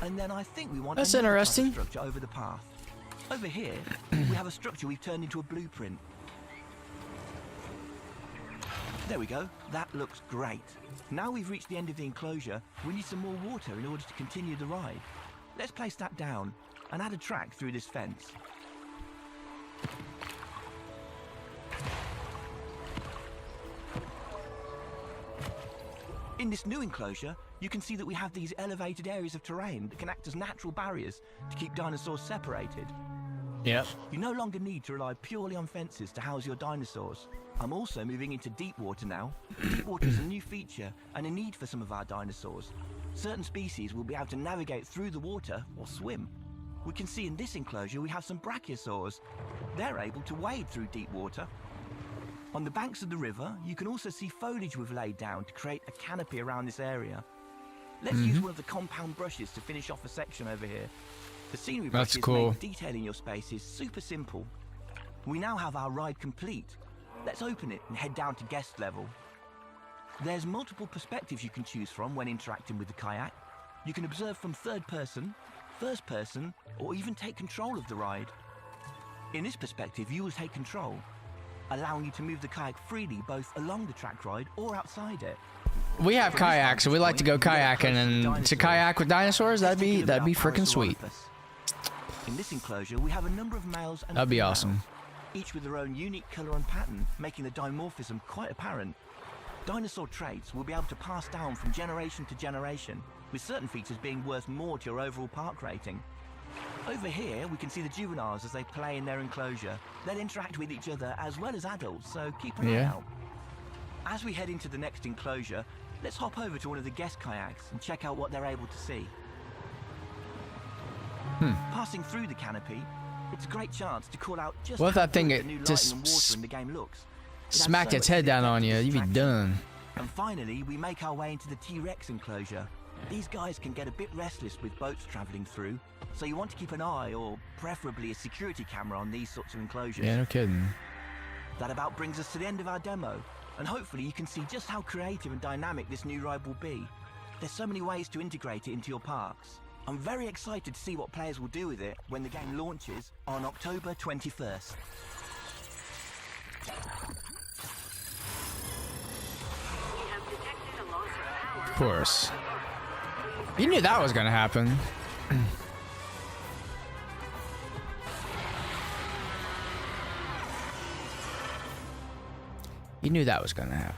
And then I think we want That's another interesting. type of structure over the path. Over here, we have a structure we've turned into a blueprint. There we go, that looks great. Now we've reached the end of the enclosure, we need some more water in order to continue the ride. Let's place that down and add a track through this fence. In this new enclosure, you can see that we have these elevated areas of terrain that can act as natural barriers to keep dinosaurs separated. Yep. You no longer need to rely purely on fences to house your dinosaurs. I'm also moving into deep water now. Deep water is a new feature and a need for some of our dinosaurs. Certain species will be able to navigate through the water or swim. We can see in this enclosure we have some brachiosaurs. They're able to wade through deep water. On the banks of the river, you can also see foliage we've laid down to create a canopy around this area. Let's use one of the compound brushes to finish off a section over here. The scenery brushes make detailing your spaces super simple. We now have our ride complete. Let's open it and head down to guest level. There's multiple perspectives you can choose from when interacting with the kayak. You can observe from third person, first person, or even take control of the ride. In this perspective, you will take control, allowing you to move the kayak freely both along the track ride or outside it. We have kayaks, so we like to go kayaking, and to kayak with dinosaurs, that'd be freaking sweet. In this enclosure, we have a number of males and that'd be females, awesome. each with their own unique color and pattern, making the dimorphism quite apparent. Dinosaur traits will be able to pass down from generation to generation, with certain features being worth more to your overall park rating. Over here, we can see the juveniles as they play in their enclosure. They'll interact with each other as well as adults, so keep an eye out. As we head into the next enclosure, let's hop over to one of the guest kayaks and check out what they're able to see. Passing through the canopy, it's a great chance to call out just what if how that thing good the new lighting just and water in the game looks. smacked its head down on you? You'd be done. And finally, we make our way into the T-Rex enclosure. These guys can get a bit restless with boats travelling through, so you want to keep an eye, or preferably a security camera, on these sorts of enclosures. Yeah, no kidding. That about brings us to the end of our demo, and hopefully you can see just how creative and dynamic this new ride will be. There's so many ways to integrate it into your parks. I'm very excited to see what players will do with it when the game launches on October 21st. Of course. You knew that was gonna happen. You knew that was gonna happen.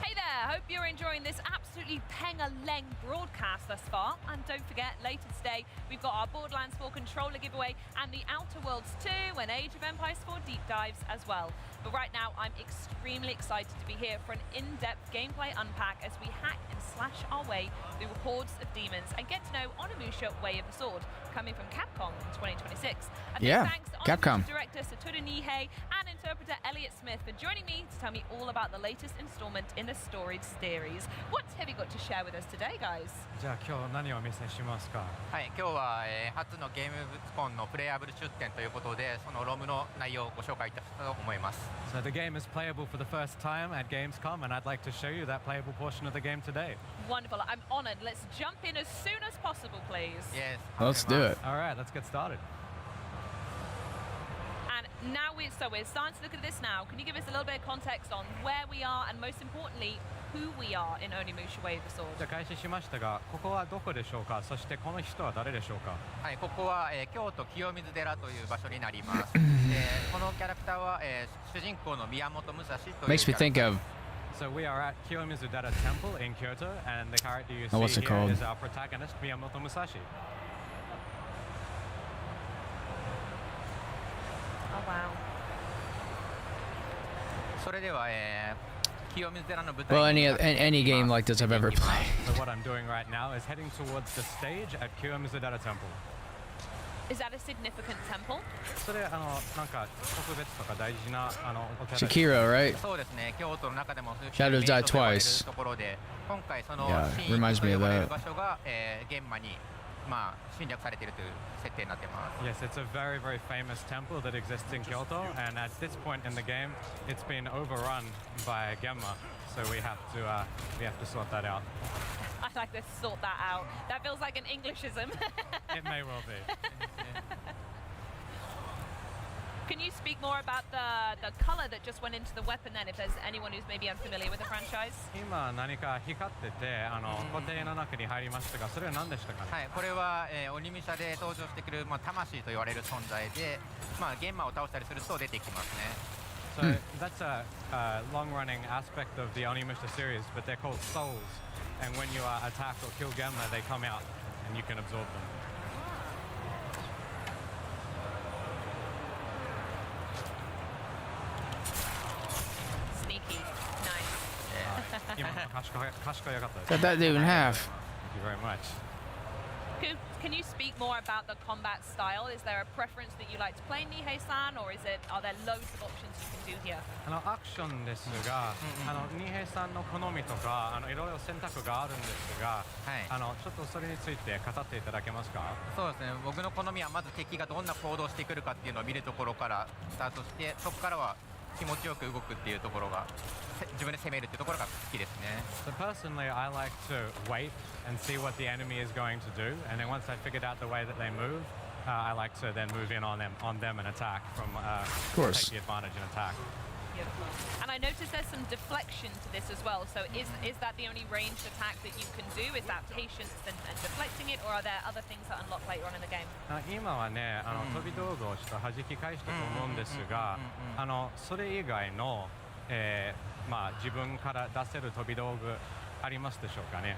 Hey there, hope you're enjoying this absolutely peng-a-leng broadcast thus far. And don't forget, later today, we've got our Borderlands 4 controller giveaway and the Outer Worlds 2 and Age of Empires 4 deep dives as well. But right now, I'm extremely excited to be here for an in-depth gameplay unpack as we hack and slash our way through hordes of demons and get to know Onimusha Way of the Sword, coming from Capcom in 2026. And Yeah, thanks to Capcom. Onimusha director Satoru Nihei and interpreter Elliot Smith for joining me to tell me all about the latest installment in the Storied series. What have you got to share with us today, guys? じゃあ今日何をお見せしますか。はい、今日は、初のゲームコンのプレイアブル出展ということで、そのロムの内容をご紹介いたしたと思います。So the game is playable for the first time at Gamescom, and I'd like to show you that playable portion of the game today. Wonderful. I'm honored. Let's jump in as soon as possible, please. Yes. Let's do it. All right, let's get started. And now we're starting to look at this now. Can you give us a little bit of context on where we are and most importantly, who we are in Onimusha Way of the Sword? じゃあ開始しましたが、ここはどこでしょうか。そしてこの人は誰でしょうか。はい、ここは、京都清水寺という場所になります。このキャラクターは、主人公の宮本武蔵というキャラクター。 Makes me think of. So we are at Kiyomizu-dera Temple in Kyoto, and the character you what's see it here called? is our protagonist, Miyamoto Musashi. Oh wow. それでは、清水寺の舞台 Well, any game like this I've ever played. So what I'm doing right now is heading towards the stage at Kiyomizu-dera Temple. Is that a significant temple? それなんか特別とか大事なお寺。 Shakira, right? そうですね。京都の中でも Shadows died twice. ところで、今回その Yeah, 神域 reminds と me 呼 of ばれる that. 場所が、現場にまあ侵略されているという設定になっています。 Yes, it's a very, very famous temple that exists in Kyoto, and at this point in the game, it's been overrun by Genma, so we have to sort that out. I'd like to sort that out. That feels like an Englishism. It may well be. Can you speak more about the color that just went into the weapon then, if there's anyone who's maybe unfamiliar with the franchise? 今何か光ってて固定の中に入りましたが、それは何でしたかね。はい、これは、鬼武者で登場してくる、魂と言われる存在で、ゲンマを倒したりすると出てきますね。So that's a long-running aspect of the Onimusha series, but they're called souls, and when you attack or kill Genma, they come out, and you can absorb them. Sneaky. Nice. Cut that dude in half. Thank you very much. Can you speak more about the combat style? Is there a preference that you like to play Nihei-san, or are there loads of options you can do here? アクションですが、ニヘイさんの好みとかいろいろ選択があるんですが、ちょっとそれについて語っていただけますか。そうですね。僕の好みはまず敵がどんな行動をしてくるかっていうのを見るところからスタートして、そこからは気持ちよく動くっていうところが、自分で攻めるっていうところが好きですね。So personally, I like to wait and see what the enemy is going to do, and then once I figured out the way that they move, I like to then move in on them and attack from take the advantage and attack. Beautiful. And I noticed there's some deflection to this as well. So is that the only ranged attack that you can do? Is that patience and deflecting it, or are there other things that unlock later on in the game? 今はね、飛び道具をちょっと弾き返したと思うんですが、それ以外の、自分から出せる飛び道具ありますでしょうかね。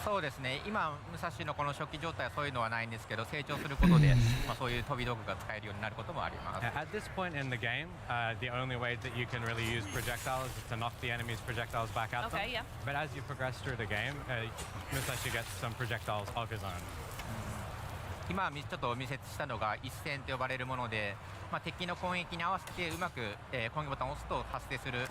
そうですね。今武蔵のこの初期状態はそういうのはないんですけど、成長することでそういう飛び道具が使えるようになることもあります。At this point in the game, the only way that you can really use projectiles is to knock the enemy's projectiles back at them. Okay, yeah. But as you progress through the game, Musashi gets some projectiles of his own. 今ちょっと見せしたのが一戦と呼ばれるもので、敵の攻撃に合わせてうまく、攻撃ボタンを押すと発生する、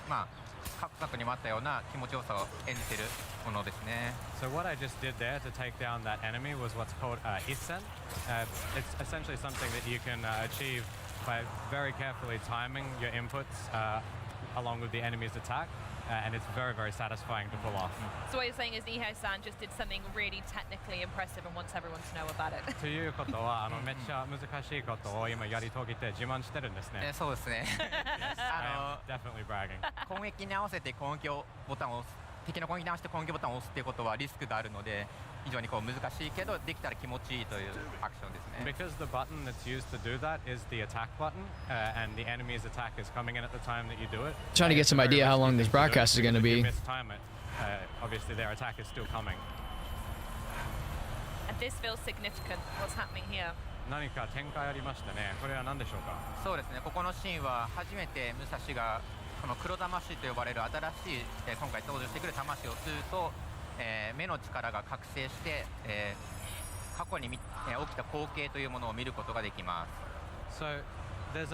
各作にもあったような気持ちよさを演じているものですね。So what I just did there to take down that enemy was what's called Isen. It's essentially something that you can achieve by very carefully timing your inputs along with the enemy's attack. And it's very, very satisfying to pull off. So what you're saying is Nihei-san just did something really technically impressive and wants everyone to know about it. ということはめっちゃ難しいことを今やり遂げて自慢してるんですね。そうですね。Definitely bragging. 攻撃に合わせて攻撃ボタンを押す、敵の攻撃に合わせて攻撃ボタンを押すっていうことはリスクがあるので、非常に難しいけどできたら気持ちいいというアクションですね。Because the button that's used to do that is the attack button, and the enemy's attack is coming in at the time that you do it. Trying to get some idea how long this broadcast is going to be. If you mistime it, obviously their attack is still coming. And this feels significant. What's happening here? 何か展開ありましたね。これは何でしょうか。そうですね。ここのシーンは初めて武蔵がこの黒魂と呼ばれる新しい、今回登場してくる魂を吸うと、目の力が覚醒して、過去に起きた光景というものを見ることができます。So there's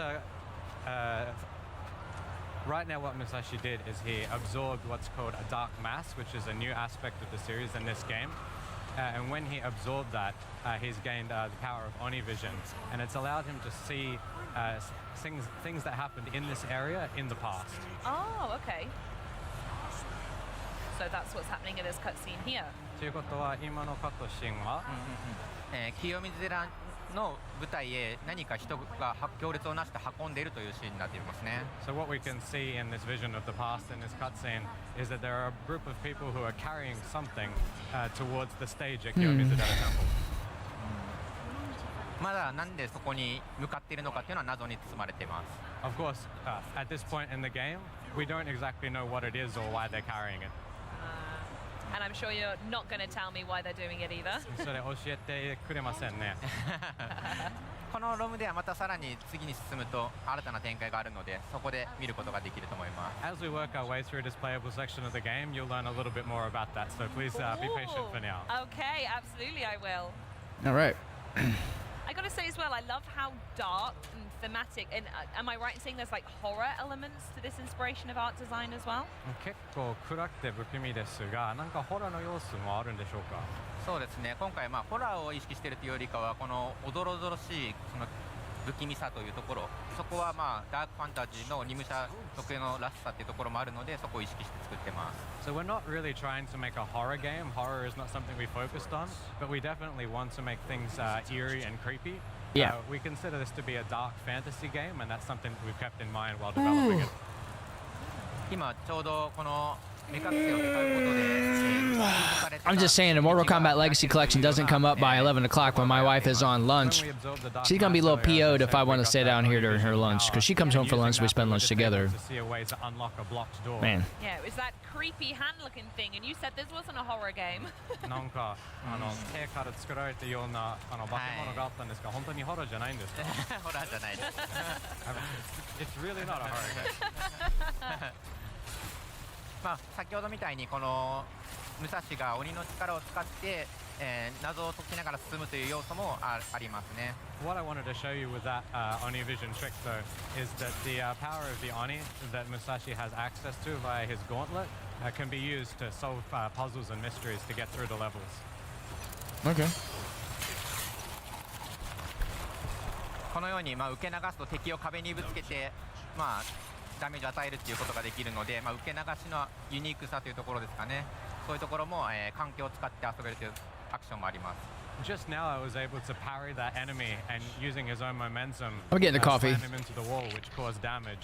right now what Musashi did is he absorbed what's called a dark mass, which is a new aspect of the series in this game. And when he absorbed that, he's gained the power of Oni vision, and it's allowed him to see things that happened in this area in the past. Oh, okay. So that's what's happening in this cutscene here. ということは今のカットシーンは、清水寺の舞台へ何か人が行列をなして運んでいるというシーンになっていますね。So what we can see in this vision of the past in this cutscene is that there are a group of people who are carrying something towards the stage at Kiyomizudera Temple. まだなんでそこに向かっているのかというのは謎に包まれています。Of course, at this point in the game, we don't exactly know what it is or why they're carrying it. And I'm sure you're not going to tell me why they're doing it either. それ教えてくれませんね。このロムではまたさらに次に進むと新たな展開があるので、そこで見ることができると思います。As we work our way through this playable section of the game, you'll learn a little bit more about that. So please be patient for now. Okay, absolutely I will. All right. I gotta say as well, I love how dark and thematic, and am I right in saying there's like horror elements to this inspiration of art design as well? 結構暗くて不気味ですが、なんかホラーの要素もあるんでしょうか。そうですね。今回ホラーを意識しているというよりかはこのおどろおどろしいその不気味さというところ、そこはダークファンタジーの二武者特有のらしさというところもあるので、そこを意識して作ってます。So we're not really trying to make a horror game. Horror is not something we focused on, but we definitely want to make things eerie and creepy. Yeah. We consider this to be a dark fantasy game, and that's something we've kept in mind while developing it. 今ちょうどこの目隠しを使うことで I'm just saying, the Mortal Kombat Legacy Collection doesn't come up by 11 o'clock when my wife is on lunch. She's going to be a little PO'd if I want to stay down here during her lunch, because she comes home for lunch, we spend lunch together. Man. Yeah, it was that creepy hand-looking thing, and you said this wasn't a horror game. なんか手から作られたような化け物があったんですが、本当にホラーじゃないんですか？ホラーじゃないです。It's really not a horror game. 先ほどみたいにこの武蔵が鬼の力を使って、謎を解きながら進むという要素もありますね。What I wanted to show you with that Oni vision trick though is that the power of the Oni that Musashi has access to via his gauntlet can be used to solve puzzles and mysteries to get through the levels. Okay. このように受け流すと敵を壁にぶつけてダメージを与えるっていうことができるので、受け流しのユニークさというところですかね。そういうところも、環境を使って遊べるというアクションもあります。Just now I was able to parry that enemy and using his own momentum I'm getting the coffee. slam him into the wall, which caused damage.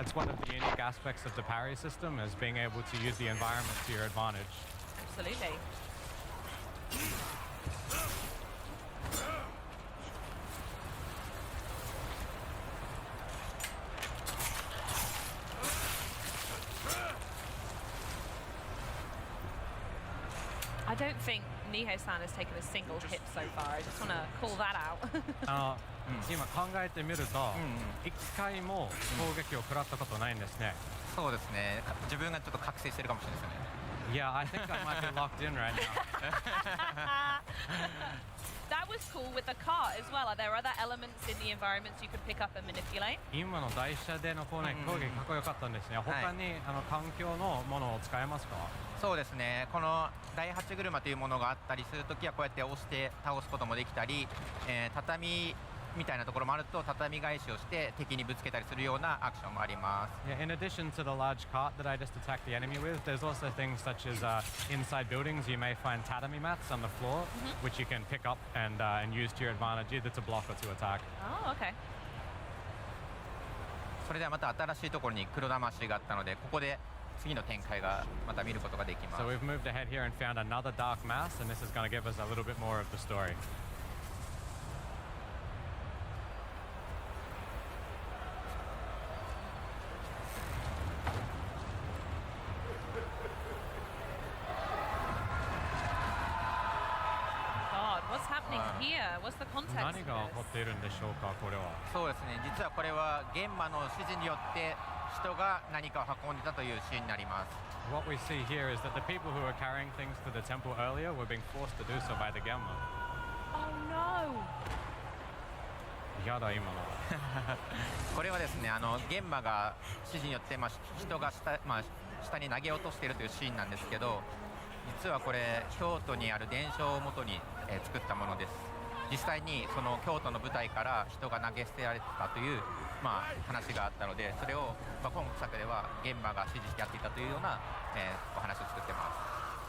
It's one of the unique aspects of the parry system, is being able to use the environment to your advantage. Absolutely. I don't think Nihei-san has taken a single hit so far. I just want to call that out. 今考えてみると、一回も攻撃を食らったことないんですね。そうですね。自分がちょっと覚醒してるかもしれないですね。Yeah, I think I might be locked in right now. That was cool with the cart as well. Are there other elements in the environments you could pick up and manipulate? 今の台車での攻撃かっこよかったんですね。他に環境のものを使えますか？そうですね、この第8車というものがあったりするときはこうやって押して倒すこともできたり、畳みたいなところもあると畳返しをして敵にぶつけたりするようなアクションもあります。Yeah, in addition to the large cart that I just attacked the enemy with, there's also things such as inside buildings you may find tatami mats on the floor, which you can pick up and use to your advantage either to block or to attack. Oh, okay. それではまた新しいところに黒魂があったので、ここで次の展開がまた見ることができます。 So we've moved ahead here and found another dark mass, and this is going to give us a little bit more of the story. God, what's happening here? What's the context 何 of が起 this? こっているんでしょうか、これは。そうですね、実はこれは玄馬の指示によって人が何かを運んでたというシーンになります。 What we see here is that the people who were carrying things to the temple earlier were being forced to do so by the Gemma. Oh no! やだ、今の。これはですね、玄馬が指示によって、人が下に投げ落としているというシーンなんですけど、実はこれ京都にある伝承をもとに、作ったものです。実際にその京都の舞台から人が投げ捨てられてたという、話があったので、それを、今作では玄馬が指示してやっていたというような、お話を作ってま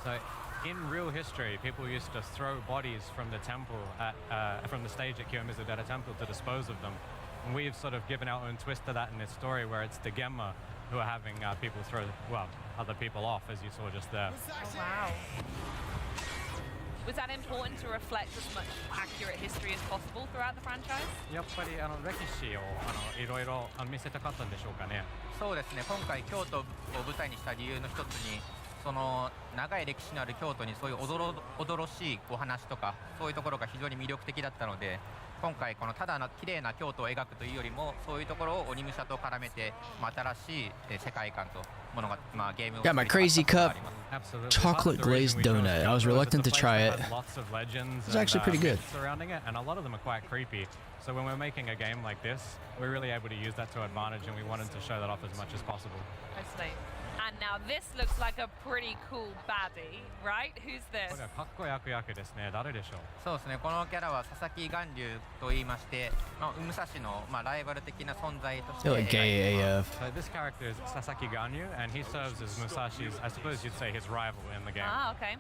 す。 So, in real history, people used to throw bodies from the temple from the stage at Kiyomizu-dera Temple to dispose of them. And we've sort of given our own twist to that in this story, where it's the Gemma who are having people throw, other people off, as you saw just there. Oh, wow. Was that important to reflect as much accurate history as possible throughout the franchise? やっぱり歴史をいろいろ見せたかったんでしょうかね。そうですね、今回京都を舞台にした理由の一つに、その長い歴史のある京都にそういうおどろしいお話とかそういうところが非常に魅力的だったので、今回このただの綺麗な京都を描くというよりも、そういうところを鬼武者と絡めて、新しい世界観とものが、ゲームを Got my crazy cup chocolate glazed donut. I was reluctant to try it. It's actually pretty good. Surrounding it, and a lot of them are quite creepy. So when we're making a game like this, we're really able to use that to advantage, and we wanted to show that off as much as possible. Mostly. And now this looks like a pretty cool baddie, right? Who's this? これはかっこいい悪役ですね。誰でしょう？そうですね、このキャラは佐々木巌流と言いまして、武蔵のライバル的な存在として。You're like gay AF. So this character is Sasaki Ganyu, and he serves as Musashi's, I suppose you'd say, his rival in the game. Ah, okay.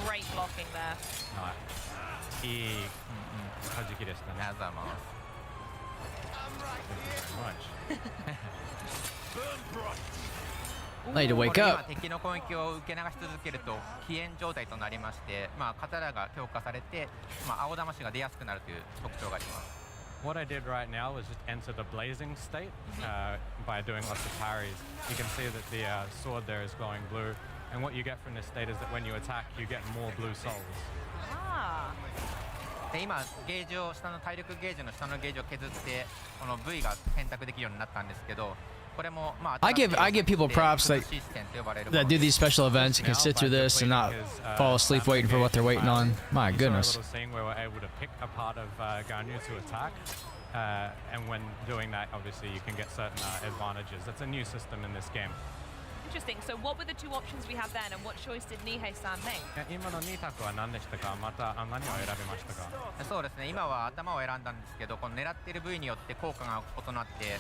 Great blocking there. はい。いい弾きでしたね。ありがとうございます。I need to wake up. 敵の攻撃を受け流し続けると起煙状態となりまして、刀が強化されて、青魂が出やすくなるという特徴があります。What I did right now was just enter the blazing state by doing lots of parries. You can see that the sword there is glowing blue, and what you get from this state is that when you attack, you get more blue souls. Ah. で今ゲージを下の体力ゲージの下のゲージを削ってこの V が選択できるようになったんですけど、これもI give people props that do these special events and can sit through this and not fall asleep waiting for what they're waiting on. My goodness. Where we're able to pick a part of Ganyu to attack, and when doing that, obviously you can get certain advantages. That's a new system in this game. Interesting. So what were the two options we had then, and what choice did Nihei-san make? 今の2択は何でしたか？また何を選びましたか？そうですね、今は頭を選んだんですけど、この狙っている部位によって効果が異なって、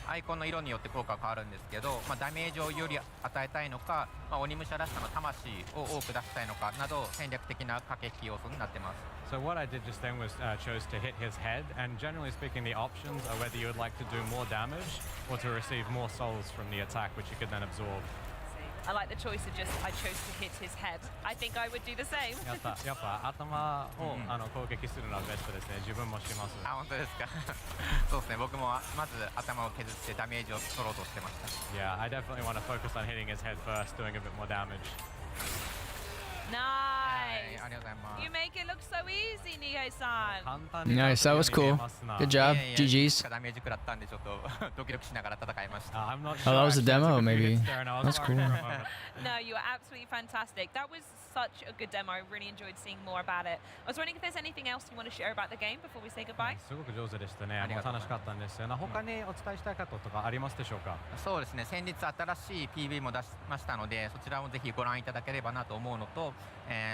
アイコンの色によって効果が変わるんですけど、ダメージをより与えたいのか、鬼武者らしさの魂を多く出したいのかなど戦略的な駆け引き要素になってます。So what I did just then was chose to hit his head, and generally speaking, the options are whether you would like to do more damage or to receive more souls from the attack, which you could then absorb. I like the choice of just I chose to hit his head. I think I would do the same. やっぱ頭を攻撃するのはベストですね。自分もします。あ、本当ですか。そうですね。僕もまず頭を削ってダメージを取ろうとしてました。Yeah, I definitely want to focus on hitting his head first, doing a bit more damage. Nice. You make it look so easy, Nihei-san. Nice, that was cool. Good job. GG's. I'm not Oh, that was a demo, maybe. That's cool. No, you were absolutely fantastic. That was such a good demo. I really enjoyed seeing more about it. I was wondering if there's anything else you want to share about the game before we say goodbye? すごく上手でしたね。楽しかったんですよ。他にお伝えしたいこととかありますでしょうか？そうですね、先日新しい PV も出しましたので、そちらもぜひご覧いただければなと思うのと、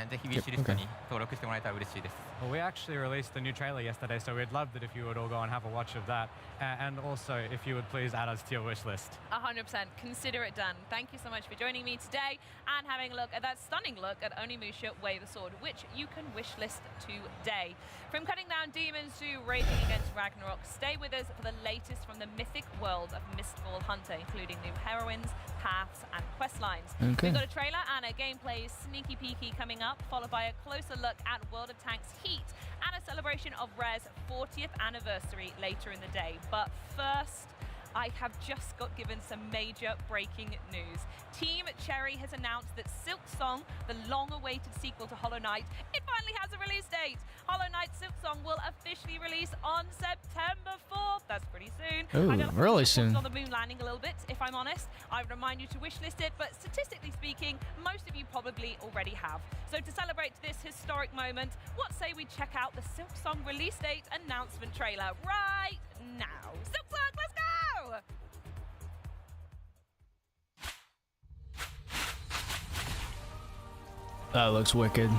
ぜひウィッシュリストに登録してもらえたら嬉しいです。Well, we actually released the new trailer yesterday, so we'd love that if you would all go and have a watch of that, and also if you would please add us to your wish list. 100%. Consider it done. Thank you so much for joining me today and having a look at that stunning look at Onimusha Way the Sword, which you can wish list today. From cutting down demons to raging against Ragnarok, stay with us for the latest from the mythic world of Mistfall Hunter, including new heroines, paths, and quest lines. Okay. We've got a trailer and a gameplay sneaky peeky coming up, followed by a closer look at World of Tanks Heat and a celebration of Rare's 40th anniversary later in the day. But first, I have just got given some major breaking news. Team Cherry has announced that Silk Song, the long-awaited sequel to Hollow Knight, it finally has a release date. Hollow Knight Silk Song will officially release on September 4th. That's pretty soon. Ooh, I don't really soon. on the moon landing a little bit, if I'm honest. I would remind you to wishlist it, but statistically speaking, most of you probably already have. So to celebrate this historic moment, what say we check out the Silk Song release date announcement trailer right now. Silk Song, let's go! That looks wicked.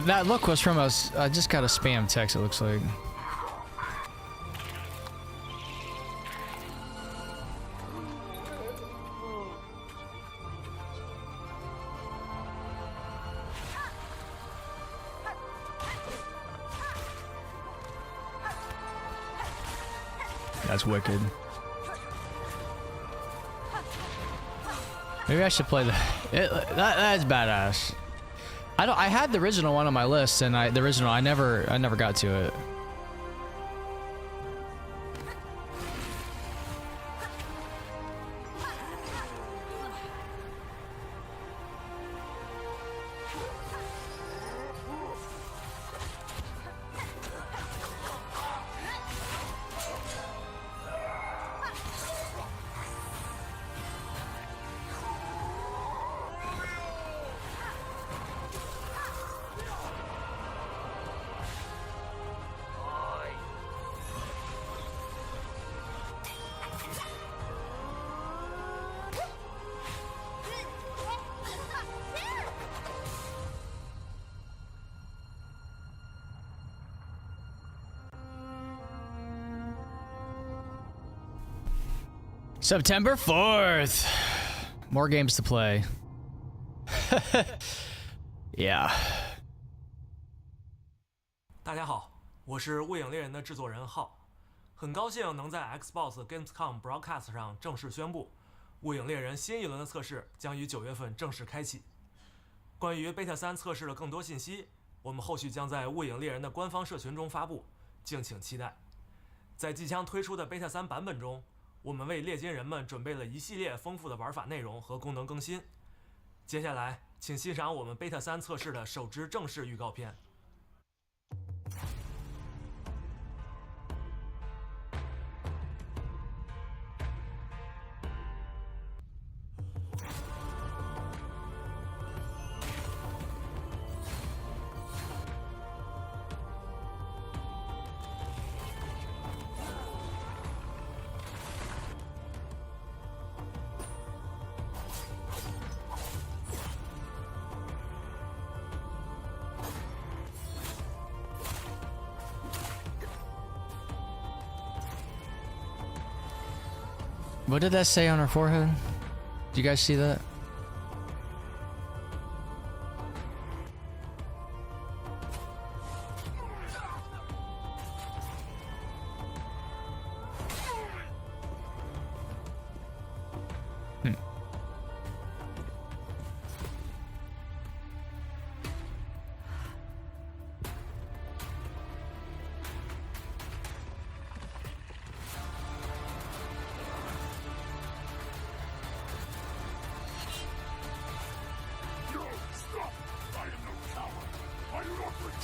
That look was from us. I just got a spam text, it looks like. That's wicked. Maybe I should play that's badass. I had the original one on my list, and I never got to it. September 4th. More games to play. Yeah. 大家好，我是《雾影猎人》的制作人浩，很高兴能在 Xbox Gamescom Broadcast 上正式宣布，《雾影猎人》新一轮的测试将于9月份正式开启。关于 Beta 3测试的更多信息，我们后续将在《雾影猎人》的官方社群中发布，敬请期待。在即将推出的 Beta 3版本中，我们为猎金人们准备了一系列丰富的玩法内容和功能更新。接下来，请欣赏我们 Beta 3测试的首支正式预告片。What did that say on her forehead? Do you guys see that?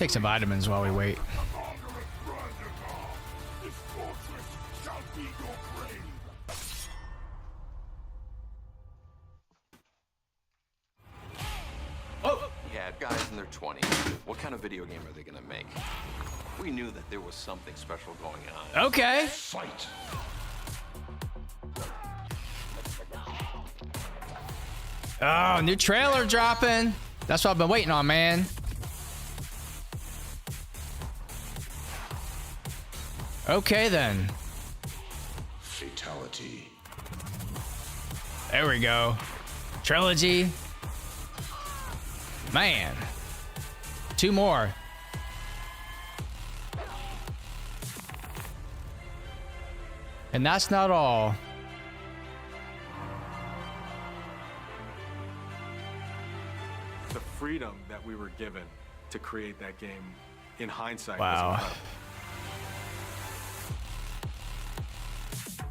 Take some vitamins while we wait. Yeah, guys in their 20s. What kind of video game are they gonna make? We knew that there was something special going on. Okay. Fight. Oh, new trailer dropping. That's what I've been waiting on, man. Okay, then. Fatality. There we go. Trilogy. Man. 2 more. And that's not all. The freedom that we were given to create that game in hindsight Wow. was incredible.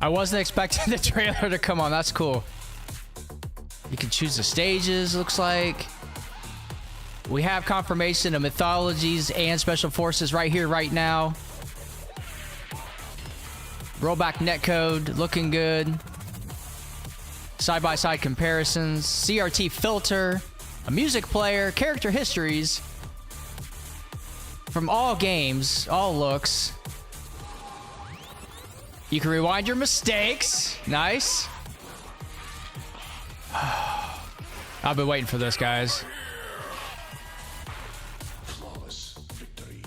I wasn't expecting the trailer to come on. That's cool. You can choose the stages, looks like. We have confirmation of mythologies and special forces right here, right now. Rollback netcode, looking good. Side-by-side comparisons. CRT filter. A music player. Character histories. From all games, all looks. You can rewind your mistakes. Nice. I've been waiting for this, guys. Flawless victory.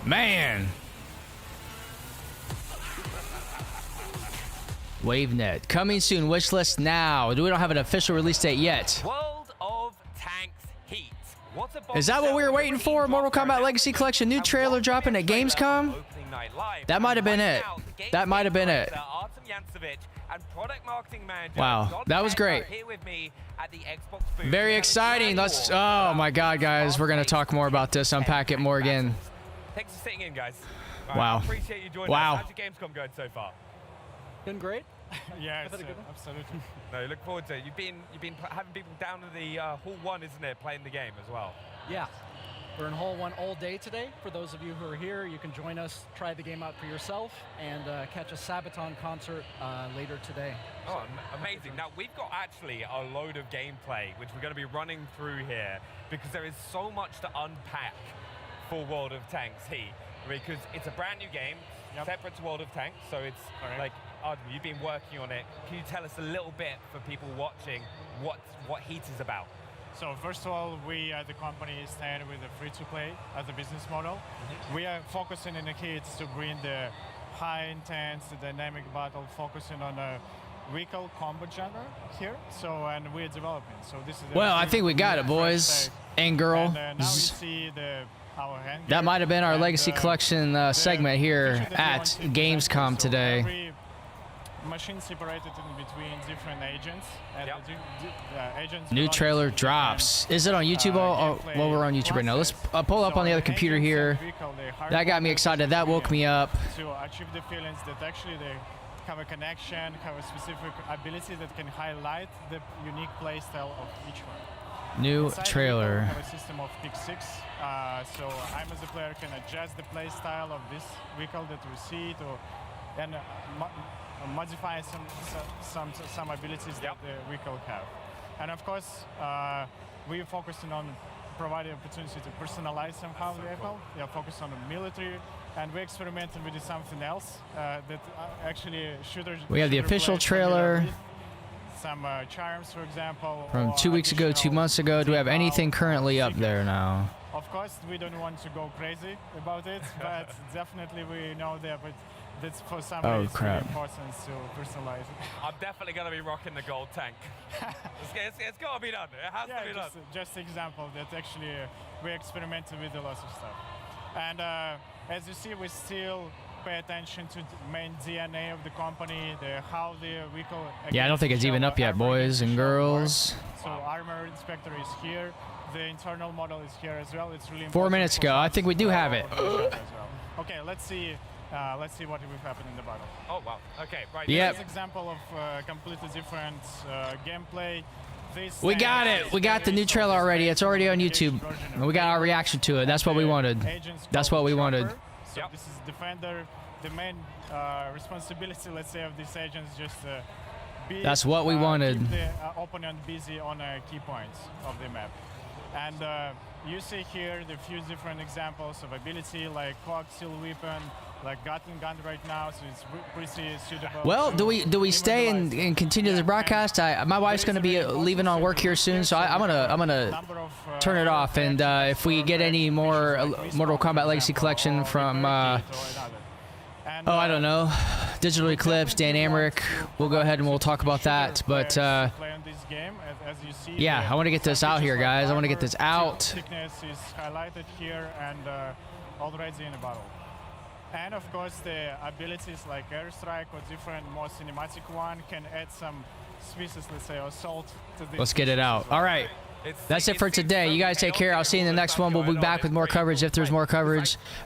Man. WaveNet. Coming soon. Wishlist now. We don't have an official release date yet. World of Tanks Heat. What's a Is that what we were waiting for? Mortal Kombat Legacy Collection new trailer dropping at Gamescom? That might have been it. That might have been it. Wow, that was great. Very exciting. Let's. Oh my God, guys, we're gonna talk more about this. Unpack it more again. Thanks for sitting in, guys. Wow. I appreciate you joining Wow. us. How's your Gamescom going so far? Been great. Yeah, absolutely. No, look forward to it. You've been having people down to the Hall 1, isn't it, playing the game as well? Yeah. We're in Hall 1 all day today. For those of you who are here, you can join us, try the game out for yourself, and catch a Sabaton concert later today. Oh, amazing. Now, we've got actually a load of gameplay, which we're going to be running through here, because there is so much to unpack for World of Tanks Heat, because it's a brand new game, separate to World of Tanks, so it's like, you've been working on it. Can you tell us a little bit for people watching what Heat is about? So first of all, we at the company stand with a free-to-play as a business model. We are focusing in the Heat to bring the high intense, the dynamic battle, focusing on a vehicle combo genre here. So, and we're developing. So this is. Well, I think we got it, boys and girl. And now you see our hand. That might have been our Legacy Collection segment here at Gamescom today. Every machine separated in between different agents. And agents New trailer drops. Is it on YouTube? Well, we're on YouTube right now. Let's pull up on the other computer here. That got me excited. That woke me up. To achieve the feelings that actually they have a connection, have a specific ability that can highlight the unique play style of each one. New Inside trailer. We have a system of pick 6, so I as a player can adjust the play style of this vehicle that we see to and modify some abilities that the vehicle have. And of course, we're focusing on providing opportunity to personalize somehow the vehicle. We are focused on the military, and we're experimenting with something else that actually shooters. We have the official trailer. Some charms, for example. From 2 weeks ago, 2 months ago. Do we have anything currently up there now? Of course, we don't want to go crazy about it, but definitely we know that. But that's for some Oh, reason crap. important to personalize it. I'm definitely going to be rocking the gold tank. it's got to be done. It has to be done. Just example that actually we experimented with a lot of stuff. And as you see, we still pay attention to the main DNA of the company, how the vehicle. Yeah, I don't think it's even up yet, boys and girls. So Armor Inspector is here. The internal model is here as well. It's really important. 4 minutes ago. I think we do have it. Okay, let's see what will happen in the battle. Oh wow. Okay, right. Yep. This is an example of completely different gameplay. We got it. We got the new trailer already. It's already on YouTube. And we got our reaction to it. That's what we wanted. That's what we wanted. So this is defender. The main responsibility, let's say, of these agents just be. That's what we wanted. Keep the opponent busy on key points of the map. And you see here the few different examples of ability, like coaxial weapon, like Gatling gun right now, so it's pretty suitable. Well, do we stay and continue the broadcast? My wife's gonna be leaving on work here soon, so I'm gonna turn it off. And if we get any more Mortal Kombat Legacy Collection from oh, I don't know, Digital Eclipse, Dan Amrich, we'll go ahead and we'll talk about that. But yeah, I want to get this out here, guys. I want to get this out. Thickness is highlighted here and already in the battle. And of course, the abilities like airstrike or different more cinematic one can add some species, let's say, assault to the. Let's get it out. All right. That's it for today. You guys take care. I'll see you in the next one. We'll be back with more coverage if there's more coverage.